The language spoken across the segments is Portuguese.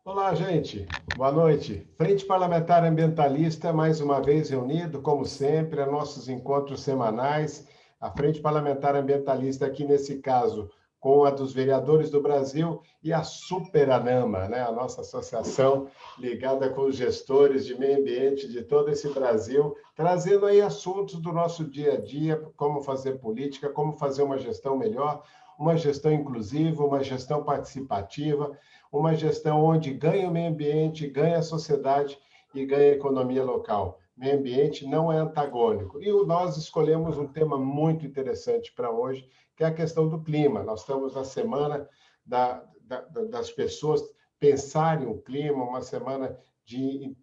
Olá, gente. Boa noite. Frente Parlamentar Ambientalista, mais uma vez reunido, como sempre, a nossos encontros semanais. A Frente Parlamentar Ambientalista, aqui nesse caso, com a dos vereadores do Brasil e a Superanama, né? A nossa associação ligada com os gestores de meio ambiente de todo esse Brasil, trazendo aí assuntos do nosso dia a dia, como fazer política, como fazer uma gestão melhor, uma gestão inclusiva, uma gestão participativa, uma gestão onde ganha o meio ambiente, ganha a sociedade e ganha a economia local. Meio ambiente não é antagônico. E nós escolhemos um tema muito interessante para hoje, que é a questão do clima. Nós estamos na semana das pessoas pensarem o clima, uma semana de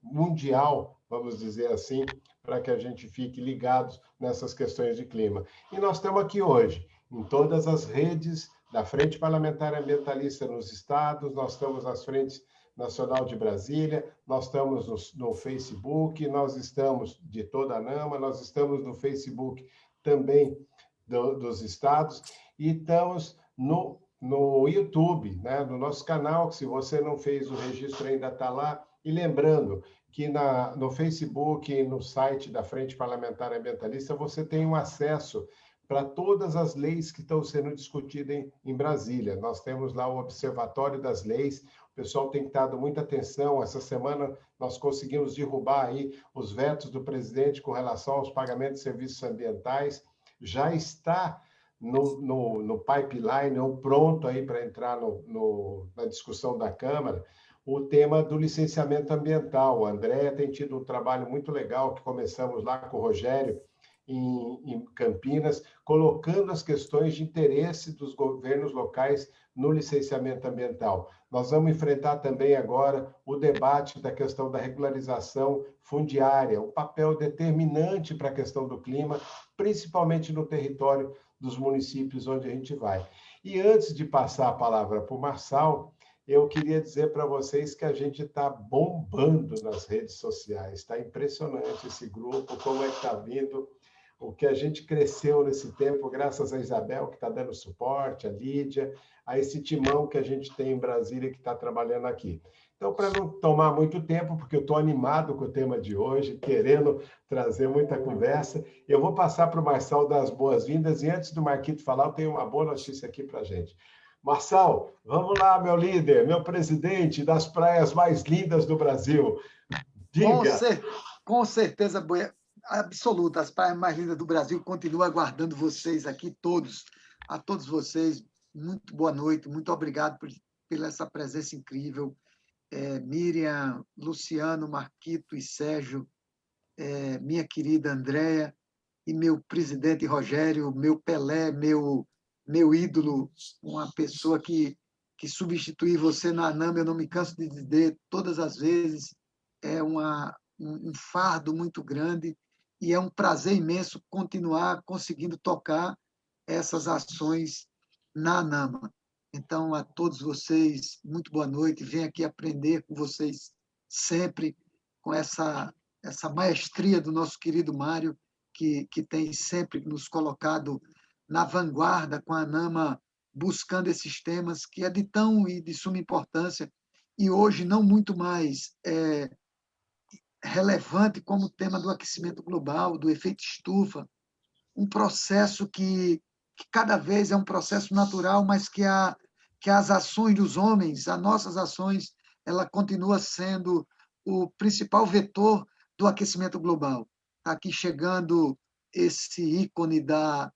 mundial, vamos dizer assim, para que a gente fique ligados nessas questões de clima. E nós estamos aqui hoje, em todas as redes da Frente Parlamentar Ambientalista nos estados, nós estamos nas frentes nacional de Brasília, nós estamos no Facebook, nós estamos de toda a NAMA, nós estamos no Facebook também dos estados e estamos no YouTube, né, no nosso canal, que se você não fez o registro ainda está lá. E lembrando que no Facebook e no site da Frente Parlamentar Ambientalista você tem um acesso para todas as leis que estão sendo discutidas em Brasília. Nós temos lá o Observatório das Leis, o pessoal tem dado muita atenção. Essa semana nós conseguimos derrubar aí os vetos do presidente com relação aos pagamentos de serviços ambientais. Já está no pipeline, ou pronto aí para entrar na discussão da Câmara, o tema do licenciamento ambiental. A Andréa tem tido um trabalho muito legal, que começamos lá com o Rogério, em Campinas, colocando as questões de interesse dos governos locais no licenciamento ambiental. Nós vamos enfrentar também agora o debate da questão da regularização fundiária, um papel determinante para a questão do clima, principalmente no território dos municípios onde a gente vai. E antes de passar a palavra para o Marçal, eu queria dizer para vocês que a gente está bombando nas redes sociais. Está impressionante esse grupo, como é que está vindo, o que a gente cresceu nesse tempo, graças a Isabel, que está dando suporte, a Lídia, a esse timão que a gente tem em Brasília, que está trabalhando aqui. Então, para não tomar muito tempo, porque eu estou animado com o tema de hoje, querendo trazer muita conversa, eu vou passar para o Marçal dar as boas-vindas, e antes do Marquito falar, eu tenho uma boa notícia aqui para a gente. Marçal, vamos lá, meu líder, meu presidente das praias mais lindas do Brasil. Com, Diga! cer com certeza absoluta, as praias mais lindas do Brasil continuam aguardando vocês aqui, todos. A todos vocês, muito boa noite, muito obrigado pela essa presença incrível. Miriam, Luciano, Marquito e Sérgio, minha querida Andréa e meu presidente Rogério, meu Pelé, meu ídolo, uma pessoa que substituir você na ANAMA, eu não me canso de dizer todas as vezes, é um fardo muito grande e é um prazer imenso continuar conseguindo tocar essas ações na ANAMA. Então, a todos vocês, muito boa noite. Venho aqui aprender com vocês sempre, com essa maestria do nosso querido Mário, que tem sempre nos colocado na vanguarda com a ANAMA, buscando esses temas que é de tão e de suma importância, e hoje não muito mais relevante como o tema do aquecimento global, do efeito estufa, um processo que cada vez é um processo natural, mas que as ações dos homens, as nossas ações, ela continua sendo o principal vetor do aquecimento global. Está aqui chegando esse ícone da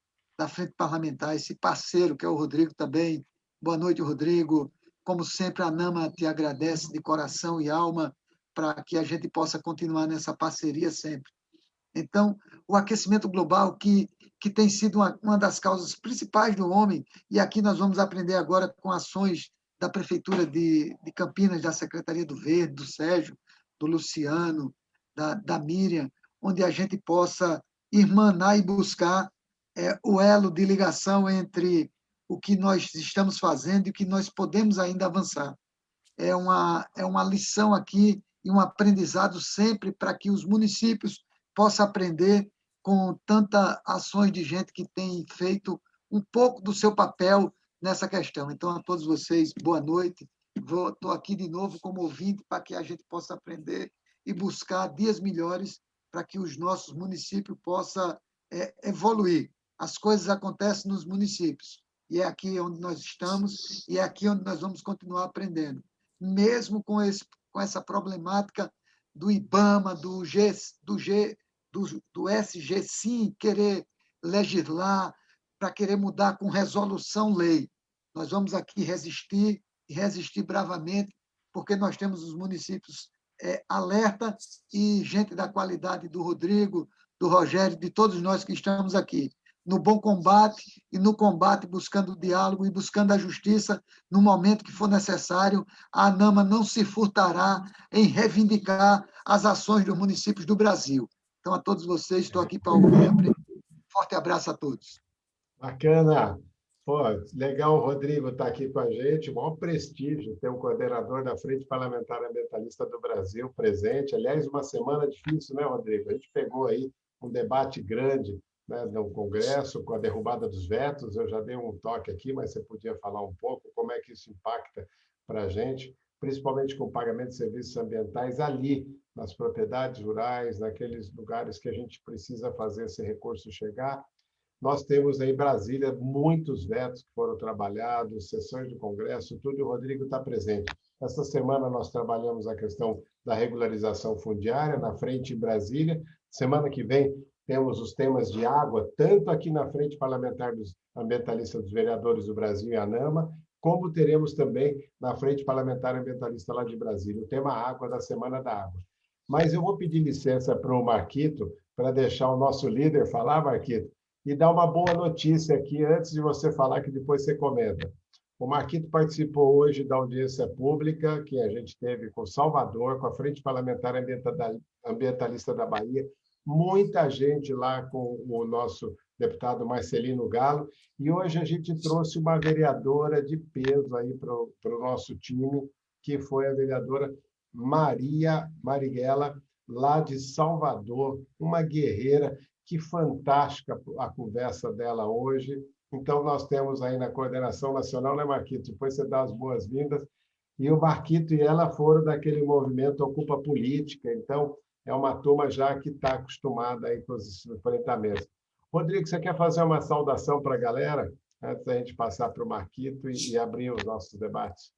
frente parlamentar, esse parceiro que é o Rodrigo também. Boa noite, Rodrigo. Como sempre, a NAMA te agradece de coração e alma para que a gente possa continuar nessa parceria sempre. Então, o aquecimento global, que tem sido uma das causas principais do homem, e aqui nós vamos aprender agora com ações da Prefeitura de Campinas, da Secretaria do Verde, do Sérgio, do Luciano, da Miriam, onde a gente possa irmanar e buscar o elo de ligação entre o que nós estamos fazendo e o que nós podemos ainda avançar. É uma lição aqui e um aprendizado sempre para que os municípios possam aprender com tantas ações de gente que tem feito um pouco do seu papel nessa questão. Então, a todos vocês, boa noite. estou aqui de novo como ouvinte para que a gente possa aprender e buscar dias melhores para que os nossos municípios possam evoluir. As coisas acontecem nos municípios, e é aqui onde nós estamos, e é aqui onde nós vamos continuar aprendendo. Mesmo com essa problemática do IBAMA, do SG-Sim querer legislar, para querer mudar com resolução-lei. Nós vamos aqui resistir, e resistir bravamente, porque nós temos os municípios alerta e gente da qualidade do Rodrigo, do Rogério, de todos nós que estamos aqui, no bom combate e no combate buscando o diálogo e buscando a justiça no momento que for necessário. A ANAMA não se furtará em reivindicar as ações dos municípios do Brasil. Então, a todos vocês, estou aqui para ouvir e aprender. Forte abraço a todos. Bacana. Pô, legal o Rodrigo estar aqui com a gente. O maior prestígio ter um coordenador da Frente Parlamentar Ambientalista do Brasil presente. Aliás, uma semana difícil, né, Rodrigo? A gente pegou aí um debate grande, né, no Congresso, com a derrubada dos vetos. Eu já dei um toque aqui, mas você podia falar um pouco como é que isso impacta para a gente, principalmente com o pagamento de serviços ambientais ali, nas propriedades rurais, naqueles lugares que a gente precisa fazer esse recurso chegar. Nós temos aí em Brasília muitos vetos que foram trabalhados, sessões do Congresso, tudo, e o Rodrigo está presente. Esta semana nós trabalhamos a questão da regularização fundiária na frente em Brasília. Semana que vem temos os temas de água, tanto aqui na Frente Parlamentar dos Ambientalistas dos Vereadores do Brasil e ANAMA, como teremos também na Frente Parlamentar Ambientalista lá de Brasília, o tema água da Semana da Água. Mas eu vou pedir licença para o Marquito, para deixar o nosso líder falar, Marquito, e dar uma boa notícia aqui, antes de você falar, que depois você comenta. O Marquito participou hoje da audiência pública que a gente teve com Salvador, com a Frente Parlamentar Ambientalista da Bahia, muita gente lá com o nosso deputado Marcelino Galo, e hoje a gente trouxe uma vereadora de peso aí para o nosso time, que foi a vereadora Maria Marighella, lá de Salvador, uma guerreira. Que fantástica a conversa dela hoje. Então, nós temos aí na coordenação nacional, né, Marquito? Depois você dá as boas-vindas. E o Marquito e ela foram daquele movimento Ocupa Política, então é uma turma já que está acostumada aí com os enfrentamentos. Rodrigo, você quer fazer uma saudação para a galera, antes da gente passar para o Marquito e abrir os nossos debates?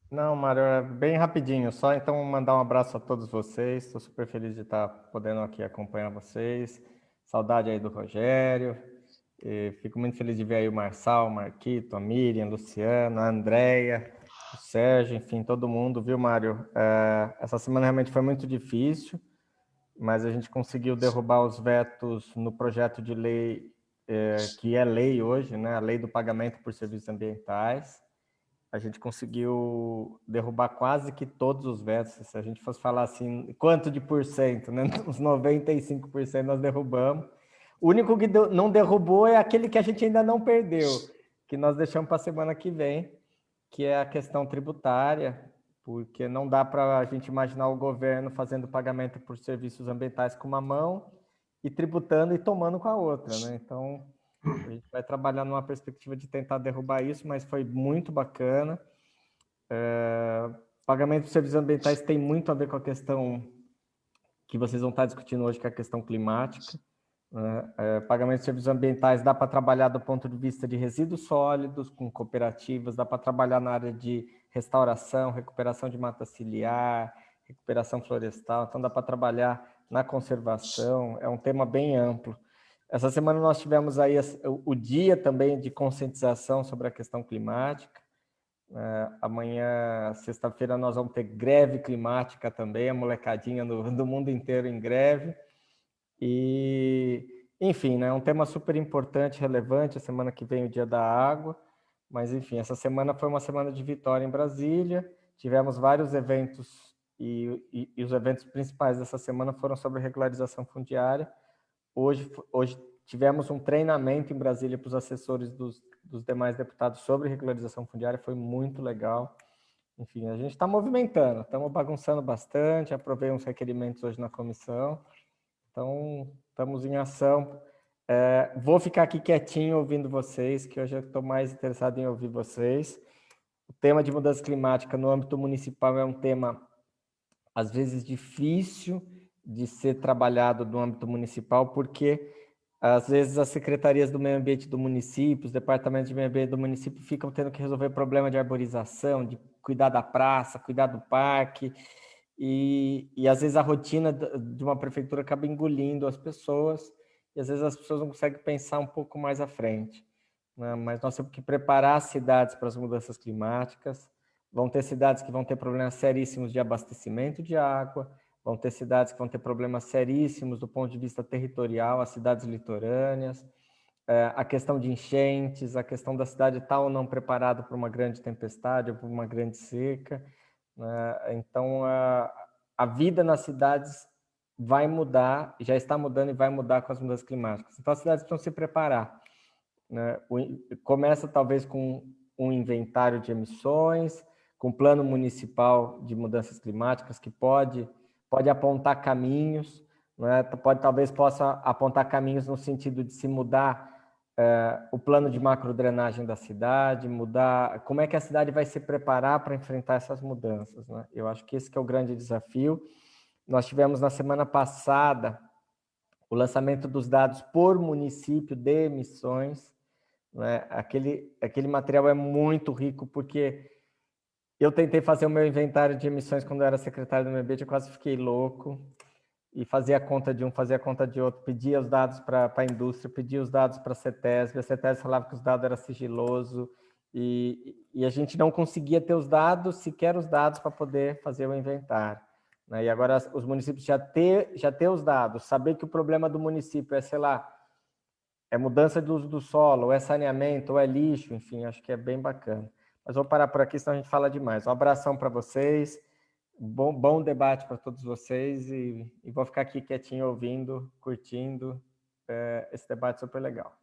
Não, Mário, é bem rapidinho, só então mandar um abraço a todos vocês, estou super feliz de estar podendo aqui acompanhar vocês, saudade aí do Rogério, fico muito feliz de ver aí o Marçal, o Marquito, a Miriam, a Luciana, a Andréia, o Sérgio, enfim, todo mundo, viu, Mário? Essa semana realmente foi muito difícil, mas a gente conseguiu derrubar os vetos no projeto de lei, que é lei hoje, né? A lei do pagamento por serviços ambientais. A gente conseguiu derrubar quase que todos os vetos. Se a gente fosse falar assim, quanto de porcento, né? Uns 95% nós derrubamos. O único que não derrubou é aquele que a gente ainda não perdeu, que nós deixamos para a semana que vem, que é a questão tributária, porque não dá para a gente imaginar o governo fazendo pagamento por serviços ambientais com uma mão e tributando e tomando com a outra, né? Então, a gente vai trabalhar numa perspectiva de tentar derrubar isso, mas foi muito bacana. Pagamento de serviços ambientais tem muito a ver com a questão que vocês vão estar discutindo hoje, que é a questão climática. Pagamento de serviços ambientais dá para trabalhar do ponto de vista de resíduos sólidos, com cooperativas, dá para trabalhar na área de restauração, recuperação de mata ciliar, recuperação florestal, então dá para trabalhar na conservação, é um tema bem amplo. Essa semana nós tivemos aí o dia também de conscientização sobre a questão climática. Amanhã, sexta-feira, nós vamos ter greve climática também, a molecadinha do mundo inteiro em greve. E, enfim, né, é um tema super importante, relevante. A semana que vem o Dia da Água. Mas, enfim, essa semana foi uma semana de vitória em Brasília. Tivemos vários eventos e os eventos principais dessa semana foram sobre regularização fundiária. Hoje tivemos um treinamento em Brasília para os assessores dos demais deputados sobre regularização fundiária, foi muito legal. Enfim, a gente está movimentando, estamos bagunçando bastante, aprovei uns requerimentos hoje na comissão, então estamos em ação. Vou ficar aqui quietinho ouvindo vocês, que hoje eu estou mais interessado em ouvir vocês. o tema de mudança climática no âmbito municipal é um tema, às vezes, difícil de ser trabalhado no âmbito municipal, porque, às vezes, as secretarias do meio ambiente do município, os departamentos de meio ambiente do município ficam tendo que resolver problema de arborização, de cuidar da praça, cuidar do parque, e às vezes a rotina de uma prefeitura acaba engolindo as pessoas, e às vezes as pessoas não conseguem pensar um pouco mais à frente, né? Mas nós temos que preparar as cidades para as mudanças climáticas. Vão ter cidades que vão ter problemas seríssimos de abastecimento de água, vão ter cidades que vão ter problemas seríssimos do ponto de vista territorial, as cidades litorâneas, a questão de enchentes, a questão da cidade estar ou não preparada para uma grande tempestade ou para uma grande seca, né? Então, a vida nas cidades vai mudar, já está mudando e vai mudar com as mudanças climáticas. Então, as cidades precisam se preparar, né? Começa, talvez, com um inventário de emissões, com plano municipal de mudanças climáticas, que pode apontar caminhos, né? Talvez possa apontar caminhos no sentido de se mudar o plano de macrodrenagem da cidade, mudar como é que a cidade vai se preparar para enfrentar essas mudanças, né? Eu acho que esse que é o grande desafio. Nós tivemos na semana passada o lançamento dos dados por município de emissões, né? Aquele material é muito rico, porque eu tentei fazer o meu inventário de emissões quando eu era secretário do meio ambiente, eu quase fiquei louco, e fazia a conta de um, fazia a conta de outro, pedia os dados para a indústria, pedia os dados para a CETESB falava que os dados eram sigilosos, e a gente não conseguia ter os dados, sequer os dados para poder fazer o inventário, né? E agora os municípios já ter os dados, saber que o problema do município é, sei lá, é mudança do uso do solo, ou é saneamento, ou é lixo, enfim, acho que é bem bacana. Mas vou parar por aqui, senão a gente fala demais. Um abração para vocês, bom debate para todos vocês, e vou ficar aqui quietinho ouvindo, curtindo esse debate super legal.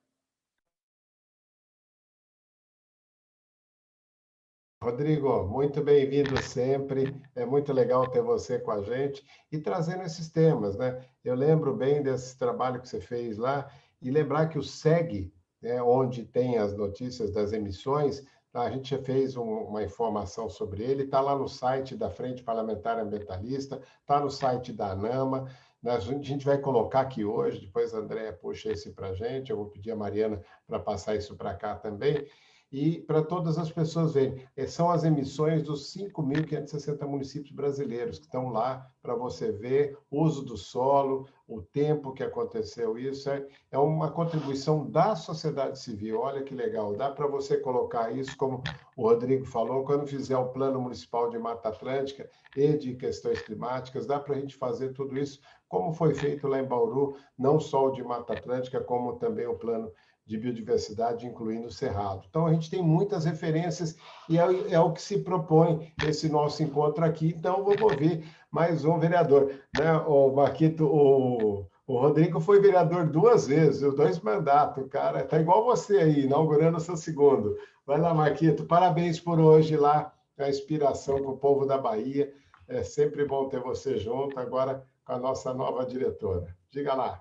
Rodrigo, muito bem-vindo sempre. É muito legal ter você com a gente e trazendo esses temas, né? Eu lembro bem desse trabalho que você fez lá e lembrar que o SEG, né, onde tem as notícias das emissões, a gente já fez uma informação sobre ele, está lá no site da Frente Parlamentar Ambientalista, está no site da ANAMA. A gente vai colocar aqui hoje, depois a Andréa puxa esse para a gente, eu vou pedir a Mariana para passar isso para cá também. E para todas as pessoas verem, são as emissões dos 5.560 municípios brasileiros que estão lá para você ver o uso do solo, o tempo que aconteceu isso. É uma contribuição da sociedade civil. Olha que legal, dá para você colocar isso, como o Rodrigo falou, quando fizer o Plano Municipal de Mata Atlântica e de questões climáticas, dá para a gente fazer tudo isso, como foi feito lá em Bauru, não só o de Mata Atlântica, como também o Plano de biodiversidade, incluindo o Cerrado. Então, a gente tem muitas referências e é o que se propõe esse nosso encontro aqui. Então, vamos ouvir mais um vereador, né? O Marquito, o Rodrigo foi vereador 2 vezes, 2 mandatos, cara. Está igual você aí, inaugurando o seu segundo. Vai lá, Marquito. Parabéns por hoje lá, a inspiração para o povo da Bahia. É sempre bom ter você junto, agora com a nossa nova diretora. Diga lá.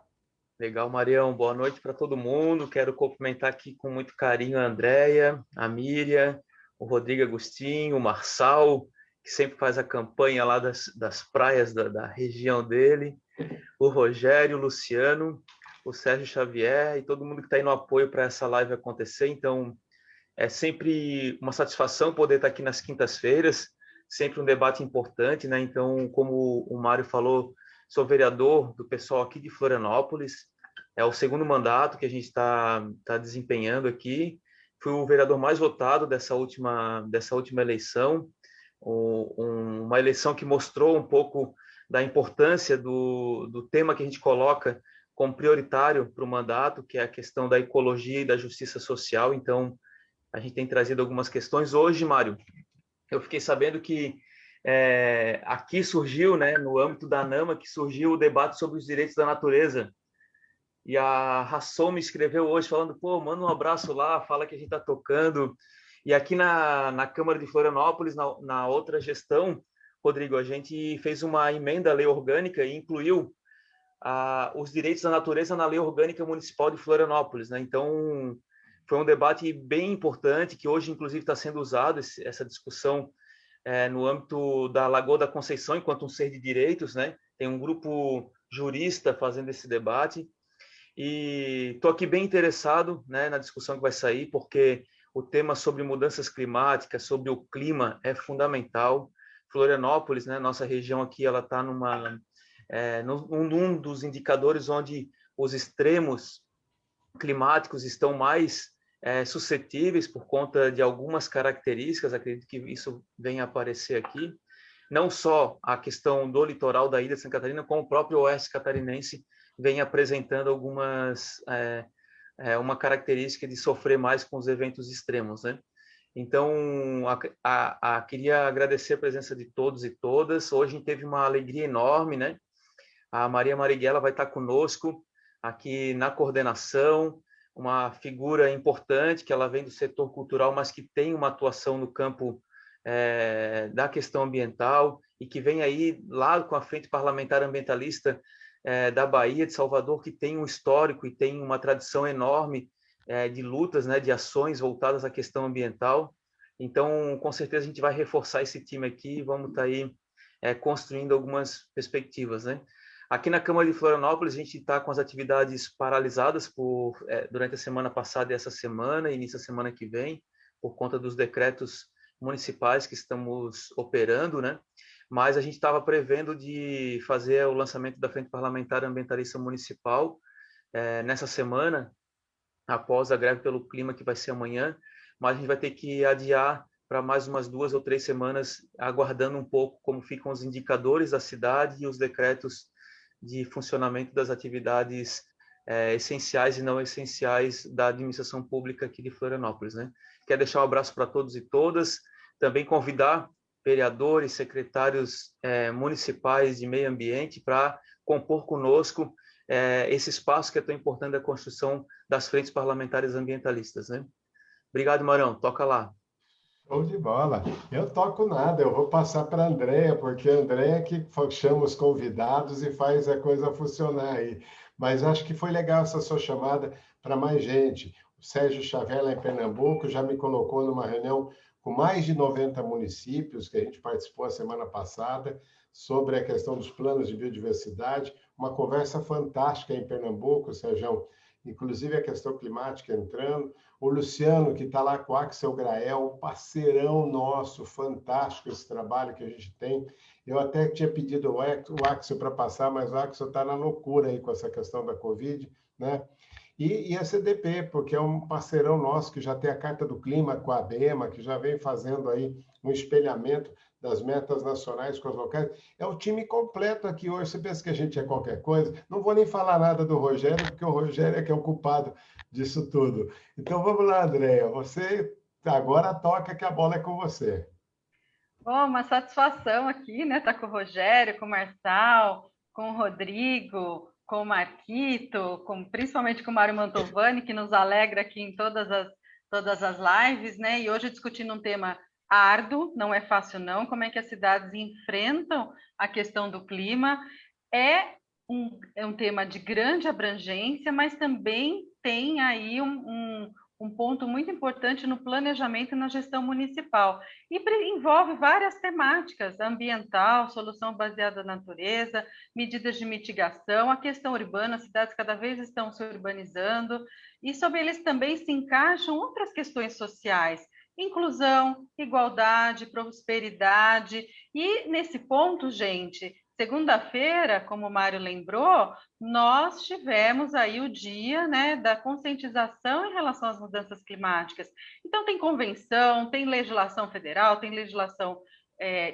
Legal, Marião. Boa noite para todo mundo. Quero cumprimentar aqui com muito carinho a Andréia, a Miriam, o Rodrigo Agostinho, o Marçal, que sempre faz a campanha lá das praias da região dele, o Rogério, o Luciano, o Sérgio Xavier e todo mundo que está aí no apoio para essa live acontecer. Então, é sempre uma satisfação poder estar aqui nas quintas-feiras, sempre um debate importante, né? Então, como o Mário falou, sou vereador do pessoal aqui de Florianópolis, é o segundo mandato que a gente está desempenhando aqui. Fui o vereador mais votado dessa última eleição, uma eleição que mostrou um pouco da importância do tema que a gente coloca como prioritário para o mandato, que é a questão da ecologia e da justiça social. Então, a gente tem trazido algumas questões. Hoje, Mário, eu fiquei sabendo que aqui surgiu, né, no âmbito da ANAMA, que surgiu o debate sobre os direitos da natureza. E a Rasson me escreveu hoje falando, pô, manda um abraço lá, fala que a gente está tocando. E aqui na Câmara de Florianópolis, na outra gestão, Rodrigo, a gente fez uma emenda à lei orgânica e incluiu os direitos da natureza na lei orgânica municipal de Florianópolis, né? Então, Foi um debate bem importante, que hoje, inclusive, está sendo usado, essa discussão no âmbito da Lagoa da Conceição, enquanto um ser de direitos, né? Tem um grupo jurista fazendo esse debate, e estou aqui bem interessado, né, na discussão que vai sair, porque o tema sobre mudanças climáticas, sobre o clima, é fundamental. Florianópolis, né, nossa região aqui, ela está num dos indicadores onde os extremos climáticos estão mais suscetíveis por conta de algumas características. Acredito que isso venha a aparecer aqui. Não só a questão do litoral da ilha de Santa Catarina, como o próprio oeste catarinense vem apresentando uma característica de sofrer mais com os eventos extremos, né? Então, queria agradecer a presença de todos e todas. Hoje a gente teve uma alegria enorme, né? A Maria Marighella vai estar conosco aqui na coordenação, uma figura importante, que ela vem do setor cultural, mas que tem uma atuação no campo da questão ambiental, e que vem aí lá com a Frente Parlamentar Ambientalista da Bahia, de Salvador, que tem um histórico e tem uma tradição enorme de lutas, né, de ações voltadas à questão ambiental. Então, com certeza, a gente vai reforçar esse time aqui e vamos estar aí construindo algumas perspectivas, né? Aqui na Câmara de Florianópolis, a gente está com as atividades paralisadas durante a semana passada e essa semana, e início da semana que vem, por conta dos decretos municipais que estamos operando, né? Mas a gente estava prevendo de fazer o lançamento da Frente Parlamentar Ambientalista Municipal nessa semana, após a greve pelo clima, que vai ser amanhã, mas a gente vai ter que adiar para mais umas 2 ou 3 semanas, aguardando um pouco como ficam os indicadores da cidade e os decretos de funcionamento das atividades essenciais e não essenciais da administração pública aqui de Florianópolis, né? Quero deixar um abraço para todos e todas, também convidar vereadores, secretários municipais de meio ambiente para compor conosco esse espaço que é tão importante da construção das frentes parlamentares ambientalistas, né? Obrigado, Marão. Toca lá. Show de bola. Eu toco nada, eu vou passar para a Andréia, porque a Andréia que chama os convidados e faz a coisa funcionar aí. Mas acho que foi legal essa sua chamada para mais gente. O Sérgio Xavier, lá em Pernambuco, já me colocou numa reunião com mais de 90 municípios, que a gente participou a semana passada, sobre a questão dos planos de biodiversidade. Uma conversa fantástica em Pernambuco, Sérgio. Inclusive a questão climática entrando. O Luciano, que está lá com o Axel Grael, um parceirão nosso, fantástico esse trabalho que a gente tem. Eu até tinha pedido o Axel para passar, mas o Axel está na loucura aí com essa questão da Covid, né? E a CDP, porque é um parceirão nosso que já tem a Carta do Clima com a ABEMA, que já vem fazendo aí um espelhamento das metas nacionais com as locais. É o time completo aqui hoje. Você pensa que a gente é qualquer coisa? Não vou nem falar nada do Rogério, porque o Rogério é que é o culpado disso tudo. Então vamos lá, Andréia. Você agora toca que a bola é com você. Bom, uma satisfação aqui, né? Estar com o Rogério, com o Marçal, com o Rodrigo, com o Marquito, principalmente com o Mário Mantovani, que nos alegra aqui em todas as lives, né? E hoje discutindo um tema árduo, não é fácil não, como é que as cidades enfrentam a questão do clima. É um tema de grande abrangência, mas também tem aí um ponto muito importante no planejamento e na gestão municipal. E envolve várias temáticas: ambiental, solução baseada na natureza, medidas de mitigação, a questão urbana, as cidades cada vez estão se urbanizando, e sobre eles também se encaixam outras questões sociais: inclusão, igualdade, prosperidade. E nesse ponto, gente, segunda-feira, como o Mário lembrou, nós tivemos aí o dia, né, da conscientização em relação às mudanças climáticas. Então, tem convenção, tem legislação federal, tem legislação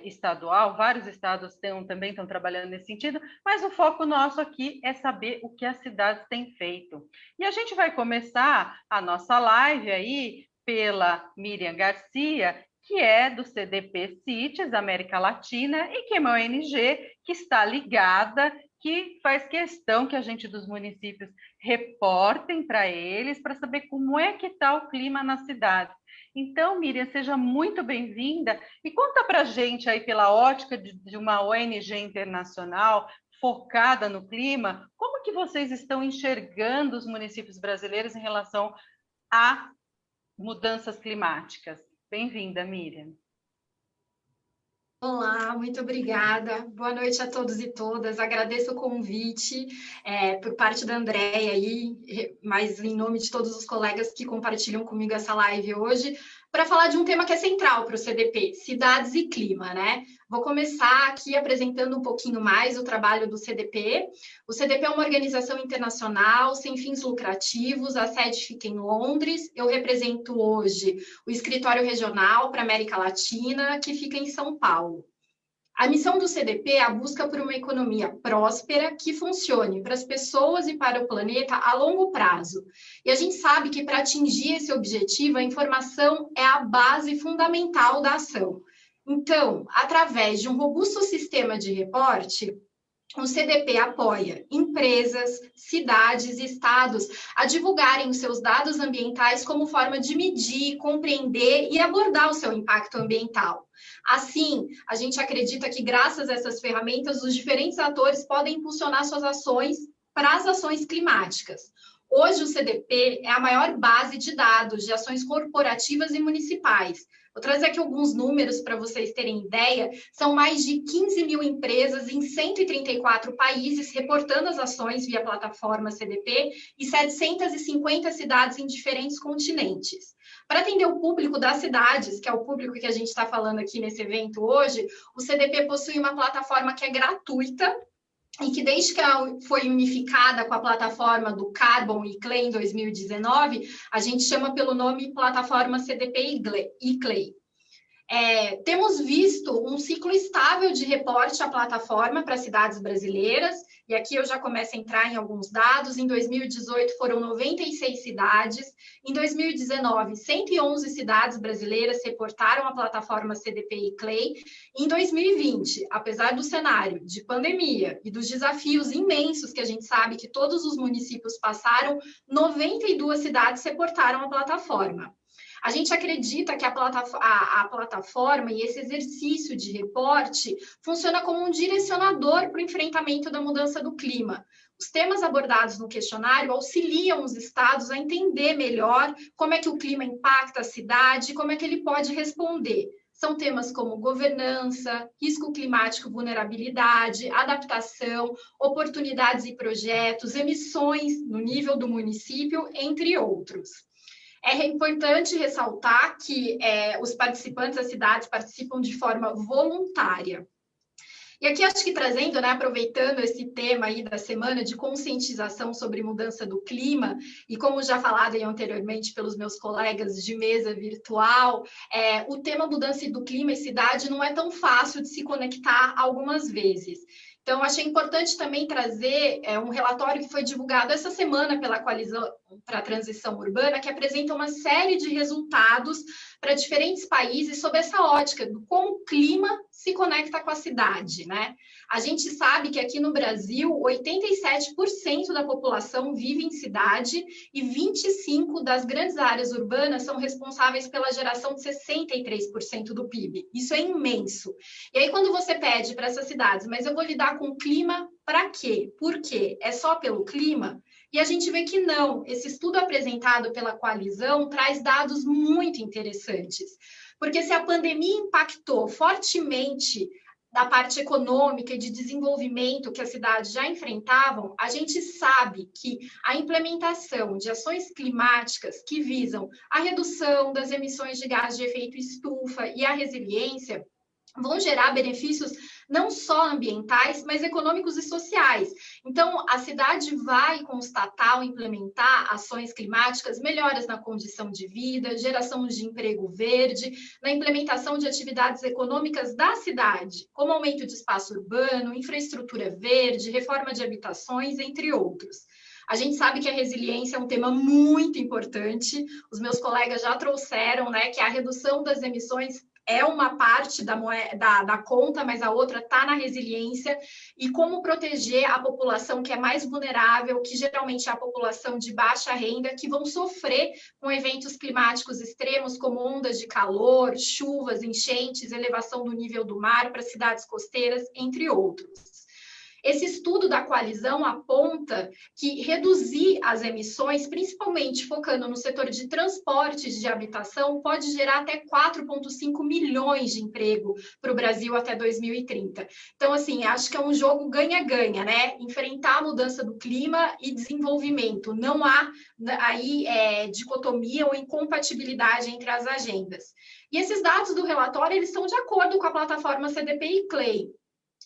estadual, vários estados também estão trabalhando nesse sentido, mas o foco nosso aqui é saber o que as cidades têm feito. E a gente vai começar a nossa live aí pela Miriam Garcia, que é do CDP CITES América Latina e que é uma ONG que está ligada, que faz questão que a gente dos municípios reportem para eles, para saber como é que está o clima na cidade. Então, Miriam, seja muito bem-vinda e conta para a gente aí pela ótica de uma ONG internacional focada no clima, como que vocês estão enxergando os municípios brasileiros em relação a mudanças climáticas. Bem-vinda, Miriam. Olá, muito obrigada. Boa noite a todos e todas. Agradeço o convite por parte da Andréia aí, mas em nome de todos os colegas que compartilham comigo essa live hoje, para falar de um tema que é central para o CDP, cidades e clima, né? Vou começar aqui apresentando um pouquinho mais o trabalho do CDP. O CDP é uma organização internacional sem fins lucrativos, a sede fica em Londres. Eu represento hoje o escritório regional para a América Latina, que fica em São Paulo. A missão do CDP é a busca por uma economia próspera que funcione para as pessoas e para o planeta a longo prazo. E a gente sabe que para atingir esse objetivo, a informação é a base fundamental da ação. Então, através de um robusto sistema de reporte, o CDP apoia empresas, cidades e estados a divulgarem os seus dados ambientais como forma de medir, compreender e abordar o seu impacto ambiental. Assim, a gente acredita que, graças a essas ferramentas, os diferentes atores podem impulsionar suas ações para as ações climáticas. Hoje, o CDP é a maior base de dados de ações corporativas e municipais. Vou trazer aqui alguns números para vocês terem ideia. São mais de 15 mil empresas em 134 países reportando as ações via plataforma CDP e 750 cidades em diferentes continentes. Para atender o público das cidades, que é o público que a gente está falando aqui nesse evento hoje, o CDP possui uma plataforma que é gratuita e que, desde que ela foi unificada com a plataforma do Carbon e Clay em 2019, a gente chama pelo nome plataforma CDP e Clay. Temos visto um ciclo estável de reporte à plataforma para cidades brasileiras, e aqui eu já começo a entrar em alguns dados. Em 2018 foram 96 cidades, em 2019 111 cidades brasileiras reportaram a plataforma CDP e Clay. Em 2020, apesar do cenário de pandemia e dos desafios imensos que a gente sabe que todos os municípios passaram, 92 cidades reportaram a plataforma. A gente acredita que a plataforma e esse exercício de reporte funciona como um direcionador para o enfrentamento da mudança do clima. Os temas abordados no questionário auxiliam os estados a entender melhor como é que o clima impacta a cidade e como é que ele pode responder. São temas como governança, risco climático, vulnerabilidade, adaptação, oportunidades e projetos, emissões no nível do município, entre outros. É importante ressaltar que os participantes das cidades participam de forma voluntária. E aqui acho que trazendo, né, aproveitando esse tema aí da semana de conscientização sobre mudança do clima, e como já falado aí anteriormente pelos meus colegas de mesa virtual, o tema mudança do clima e cidade não é tão fácil de se conectar algumas vezes. Então, achei importante também trazer um relatório que foi divulgado essa semana pela Coalizão para a Transição Urbana, que apresenta uma série de resultados para diferentes países sob essa ótica do como o clima se conecta com a cidade, né? A gente sabe que aqui no Brasil, 87% da população vive em cidade e 25% das grandes áreas urbanas são responsáveis pela geração de 63% do PIB. Isso é imenso. E aí, quando você pede para essas cidades, mas eu vou lidar com o clima para quê? Por quê? É só pelo clima? E a gente vê que não. Esse estudo apresentado pela Coalizão traz dados muito interessantes. Porque se a pandemia impactou fortemente da parte econômica e de desenvolvimento que as cidades já enfrentavam, a gente sabe que a implementação de ações climáticas que visam a redução das emissões de gás de efeito estufa e a resiliência vão gerar benefícios não só ambientais, mas econômicos e sociais. Então, a cidade vai constatar ou implementar ações climáticas, melhoras na condição de vida, geração de emprego verde, na implementação de atividades econômicas da cidade, como aumento de espaço urbano, infraestrutura verde, reforma de habitações, entre outros. A gente sabe que a resiliência é um tema muito importante. Os meus colegas já trouxeram, né, que a redução das emissões é uma parte da conta, mas a outra está na resiliência, e como proteger a população que é mais vulnerável, que geralmente é a população de baixa renda, que vão sofrer com eventos climáticos extremos, como ondas de calor, chuvas, enchentes, elevação do nível do mar para cidades costeiras, entre outros. Esse estudo da coalizão aponta que reduzir as emissões, principalmente focando no setor de transportes e de habitação, pode gerar até 4,5 milhões de emprego para o Brasil até 2030. Então, assim, acho que é um jogo ganha-ganha, né? Enfrentar a mudança do clima e desenvolvimento. Não há aí dicotomia ou incompatibilidade entre as agendas. E esses dados do relatório, eles estão de acordo com a plataforma CDP e CLEI.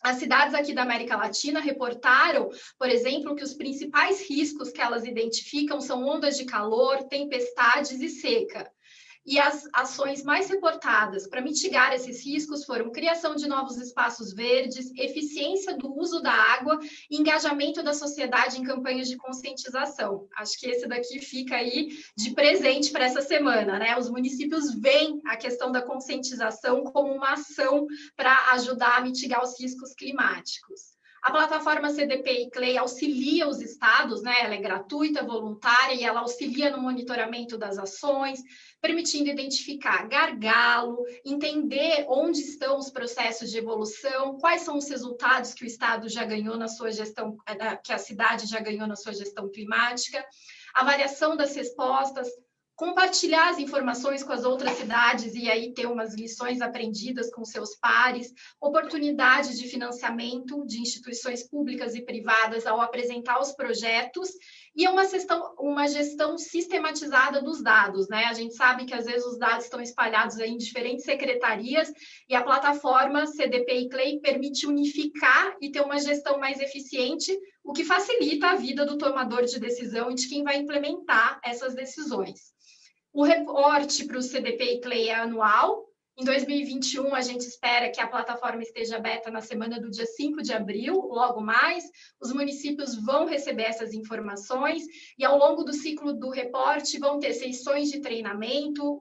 As cidades aqui da América Latina reportaram, por exemplo, que os principais riscos que elas identificam são ondas de calor, tempestades e seca. E as ações mais reportadas para mitigar esses riscos foram criação de novos espaços verdes, eficiência do uso da água e engajamento da sociedade em campanhas de conscientização. Acho que esse daqui fica aí de presente para essa semana, né? Os municípios veem a questão da conscientização como uma ação para ajudar a mitigar os riscos climáticos. A plataforma CDP e CLEI auxilia os estados, né? Ela é gratuita, voluntária e ela auxilia no monitoramento das ações, permitindo identificar gargalo, entender onde estão os processos de evolução, quais são os resultados que o estado já ganhou na sua gestão, que a cidade já ganhou na sua gestão climática, avaliação das respostas, compartilhar as informações com as outras cidades e aí ter umas lições aprendidas com seus pares, oportunidade de financiamento de instituições públicas e privadas ao apresentar os projetos e uma gestão sistematizada dos dados, né? A gente sabe que às vezes os dados estão espalhados aí em diferentes secretarias e a plataforma CDP e CLEI permite unificar e ter uma gestão mais eficiente, o que facilita a vida do tomador de decisão e de quem vai implementar essas decisões. O reporte para o CDP e CLEI é anual. Em 2021, a gente espera que a plataforma esteja aberta na semana do dia 5 de abril, logo mais. Os municípios vão receber essas informações e, ao longo do ciclo do reporte, vão ter sessões de treinamento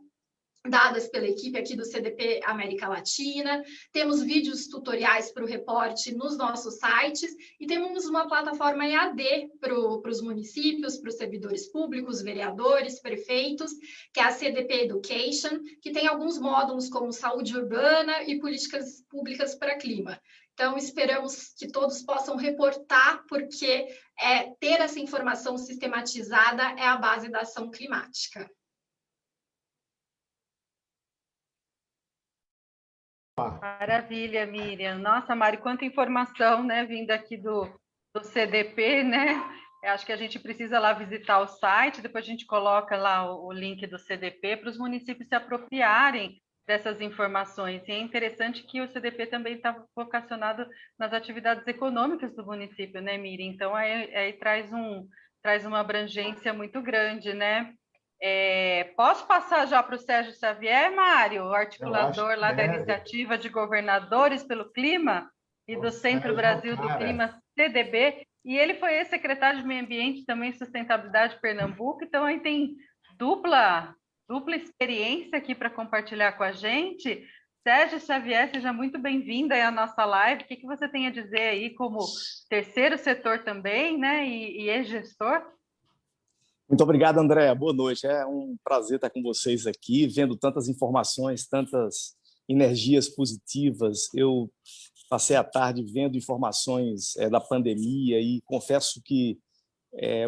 dadas pela equipe aqui do CDP América Latina, temos vídeos tutoriais para o reporte nos nossos sites e temos uma plataforma EAD para os municípios, para os servidores públicos, vereadores, prefeitos, que é a CDP Education, que tem alguns módulos como saúde urbana e políticas públicas para clima. Então, esperamos que todos possam reportar, porque ter essa informação sistematizada é a base da ação climática. Maravilha, Miriam. Nossa, Mari, quanta informação, né, vinda aqui do CDP, né? Eu acho que a gente precisa lá visitar o site, depois a gente coloca lá o link do CDP para os municípios se apropriarem dessas informações. E é interessante que o CDP também está vocacionado nas atividades econômicas do município, né, Miriam? Então, aí traz uma abrangência muito grande, né? Posso passar já para o Sérgio Xavier, Mário, o articulador lá da Iniciativa de Governadores pelo Clima e do Centro Brasil do Clima, CDB, e ele foi ex-secretário de Meio Ambiente também e Sustentabilidade de Pernambuco, então aí tem dupla experiência aqui para compartilhar com a gente. Sérgio Xavier, seja muito bem-vindo à nossa live. O que você tem a dizer aí como terceiro setor também, né, e ex-gestor? Muito obrigado, Andréa. Boa noite. É um prazer estar com vocês aqui, vendo tantas informações, tantas energias positivas. Eu passei a tarde vendo informações da pandemia e confesso que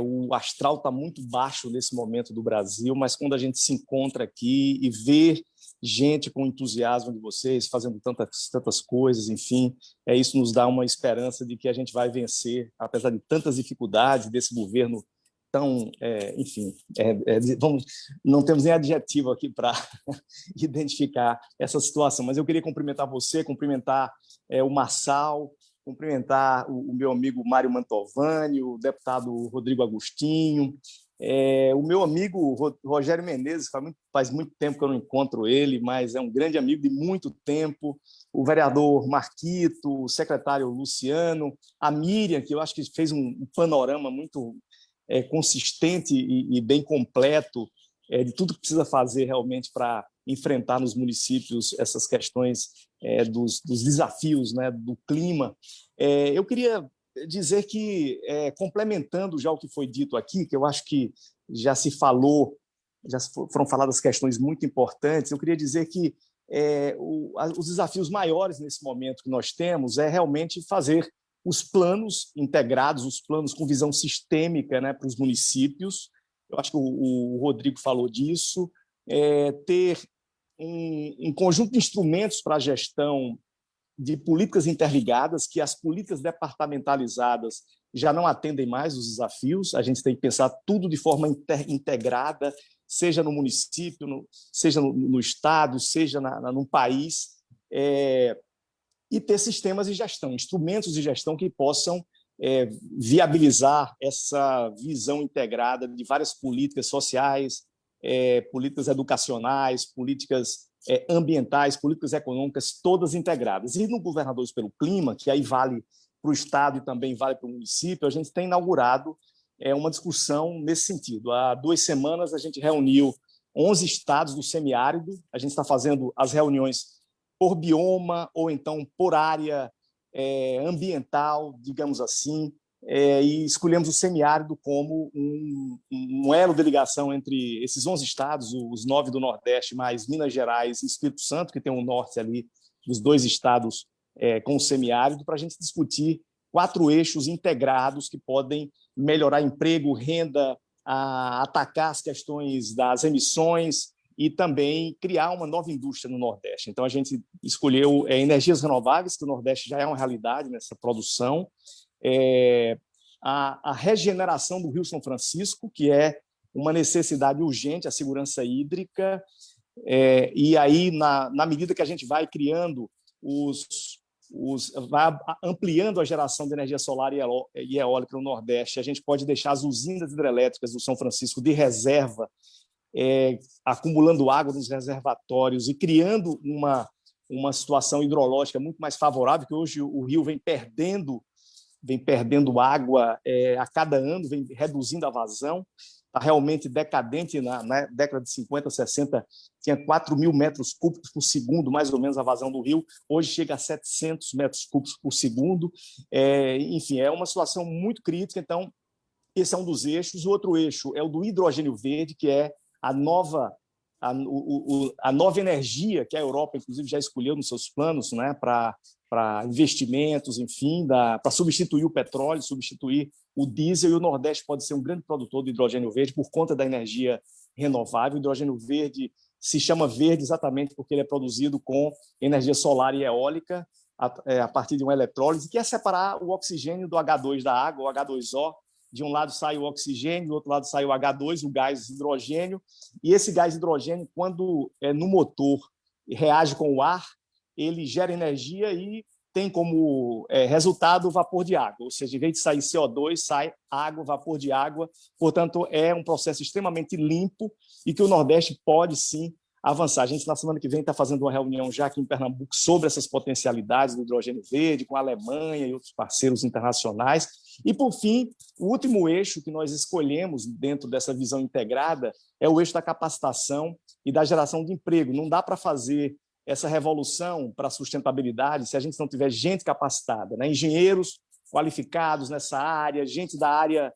o astral está muito baixo nesse momento do Brasil, mas quando a gente se encontra aqui e vê gente com entusiasmo de vocês, fazendo tantas coisas, enfim, isso nos dá uma esperança de que a gente vai vencer, apesar de tantas dificuldades desse governo. Então, enfim, não temos nem adjetivo aqui para identificar essa situação, mas eu queria cumprimentar você, cumprimentar o Marçal, cumprimentar o meu amigo Mário Mantovani, o deputado Rodrigo Agostinho, o meu amigo Rogério Menezes, faz muito tempo que eu não encontro ele, mas é um grande amigo de muito tempo, o vereador Marquito, o secretário Luciano, a Miriam, que eu acho que fez um panorama muito consistente e bem completo de tudo que precisa fazer realmente para enfrentar nos municípios essas questões dos desafios, né, do clima. Eu queria dizer que, complementando já o que foi dito aqui, que eu acho que já foram faladas questões muito importantes, eu queria dizer que os desafios maiores nesse momento que nós temos é realmente fazer os planos integrados, os planos com visão sistêmica, né, para os municípios. Eu acho que o Rodrigo falou disso. Ter um conjunto de instrumentos para a gestão de políticas interligadas, que as políticas departamentalizadas já não atendem mais os desafios. A gente tem que pensar tudo de forma integrada, seja no município, seja no estado, seja no país, e ter sistemas de gestão, instrumentos de gestão que possam viabilizar essa visão integrada de várias políticas sociais, políticas educacionais, políticas ambientais, políticas econômicas, todas integradas. E no Governadores pelo Clima, que aí vale para o Estado e também vale para o município, a gente tem inaugurado uma discussão nesse sentido. Há 2 semanas a gente reuniu 11 estados do semiárido, a gente está fazendo as reuniões por bioma ou então por área ambiental, digamos assim, e escolhemos o semiárido como um elo de ligação entre esses 11 estados, os 9 do Nordeste, mais Minas Gerais e Espírito Santo, que tem um norte ali dos 2 estados com o semiárido, para a gente discutir 4 eixos integrados que podem melhorar emprego, renda, atacar as questões das emissões e também criar uma nova indústria no Nordeste. Então, a gente escolheu energias renováveis, que o Nordeste já é uma realidade nessa produção, a regeneração do Rio São Francisco, que é uma necessidade urgente, a segurança hídrica, e aí, na medida que a gente vai criando vai ampliando a geração de energia solar e eólica no Nordeste, a gente pode deixar as usinas hidrelétricas do São Francisco de reserva, acumulando água nos reservatórios e criando uma situação hidrológica muito mais favorável, que hoje o rio vem perdendo água a cada ano, vem reduzindo a vazão, está realmente decadente. Na década de 50, 60, tinha 4.000 metros cúbicos por segundo, mais ou menos, a vazão do rio. Hoje chega a 700 metros cúbicos por segundo. Enfim, é uma situação muito crítica. Então, esse é um dos eixos. O outro eixo é o do hidrogênio verde, que é a nova energia que a Europa, inclusive, já escolheu nos seus planos, né, para investimentos, enfim, para substituir o petróleo, substituir o diesel, e o Nordeste pode ser um grande produtor de hidrogênio verde por conta da energia renovável. O hidrogênio verde se chama verde exatamente porque ele é produzido com energia solar e eólica a partir de uma eletrólise, que é separar o oxigênio do H2 da água, o H2O. De um lado sai o oxigênio, do outro lado sai o H2, o gás hidrogênio, e esse gás hidrogênio, quando no motor reage com o ar, ele gera energia e tem como resultado o vapor de água, ou seja, em vez de sair CO2, sai água, vapor de água. Portanto, é um processo extremamente limpo e que o Nordeste pode, sim, avançar. A gente, na semana que vem, está fazendo uma reunião já aqui em Pernambuco sobre essas potencialidades do hidrogênio verde, com a Alemanha e outros parceiros internacionais. E, por fim, o último eixo que nós escolhemos dentro dessa visão integrada é o eixo da capacitação e da geração de emprego. Não dá para fazer essa revolução para a sustentabilidade se a gente não tiver gente capacitada, né? Engenheiros qualificados nessa área, gente da área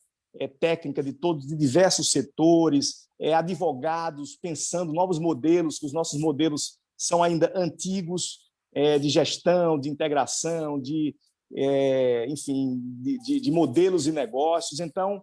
técnica de diversos setores, advogados pensando novos modelos, que os nossos modelos são ainda antigos, de gestão, de integração, enfim, de modelos e negócios, então,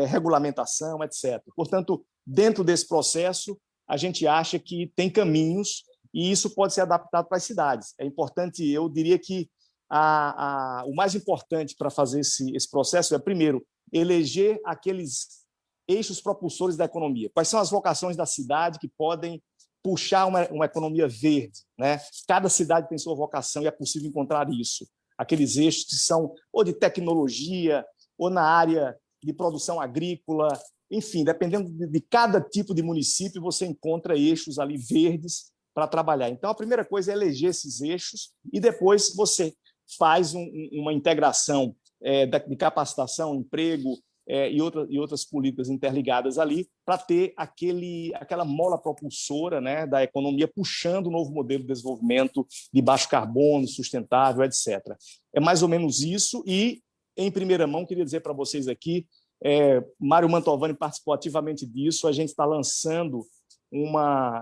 regulamentação, etc. Portanto, dentro desse processo, a gente acha que tem caminhos e isso pode ser adaptado para as cidades. É importante, eu diria que o mais importante para fazer esse processo é, primeiro, eleger aqueles eixos propulsores da economia. Quais são as vocações da cidade que podem puxar uma economia verde, né? Cada cidade tem sua vocação e é possível encontrar isso. Aqueles eixos que são ou de tecnologia, ou na área de produção agrícola, enfim, dependendo de cada tipo de município, você encontra eixos ali verdes para trabalhar. Então, a primeira coisa é eleger esses eixos e depois você faz uma integração de capacitação, emprego e outras políticas interligadas ali para ter aquela mola propulsora, né, da economia puxando um novo modelo de desenvolvimento de baixo carbono, sustentável, etc. É mais ou menos isso e, em primeira mão, queria dizer para vocês aqui, Mário Mantovani participou ativamente disso, a gente está lançando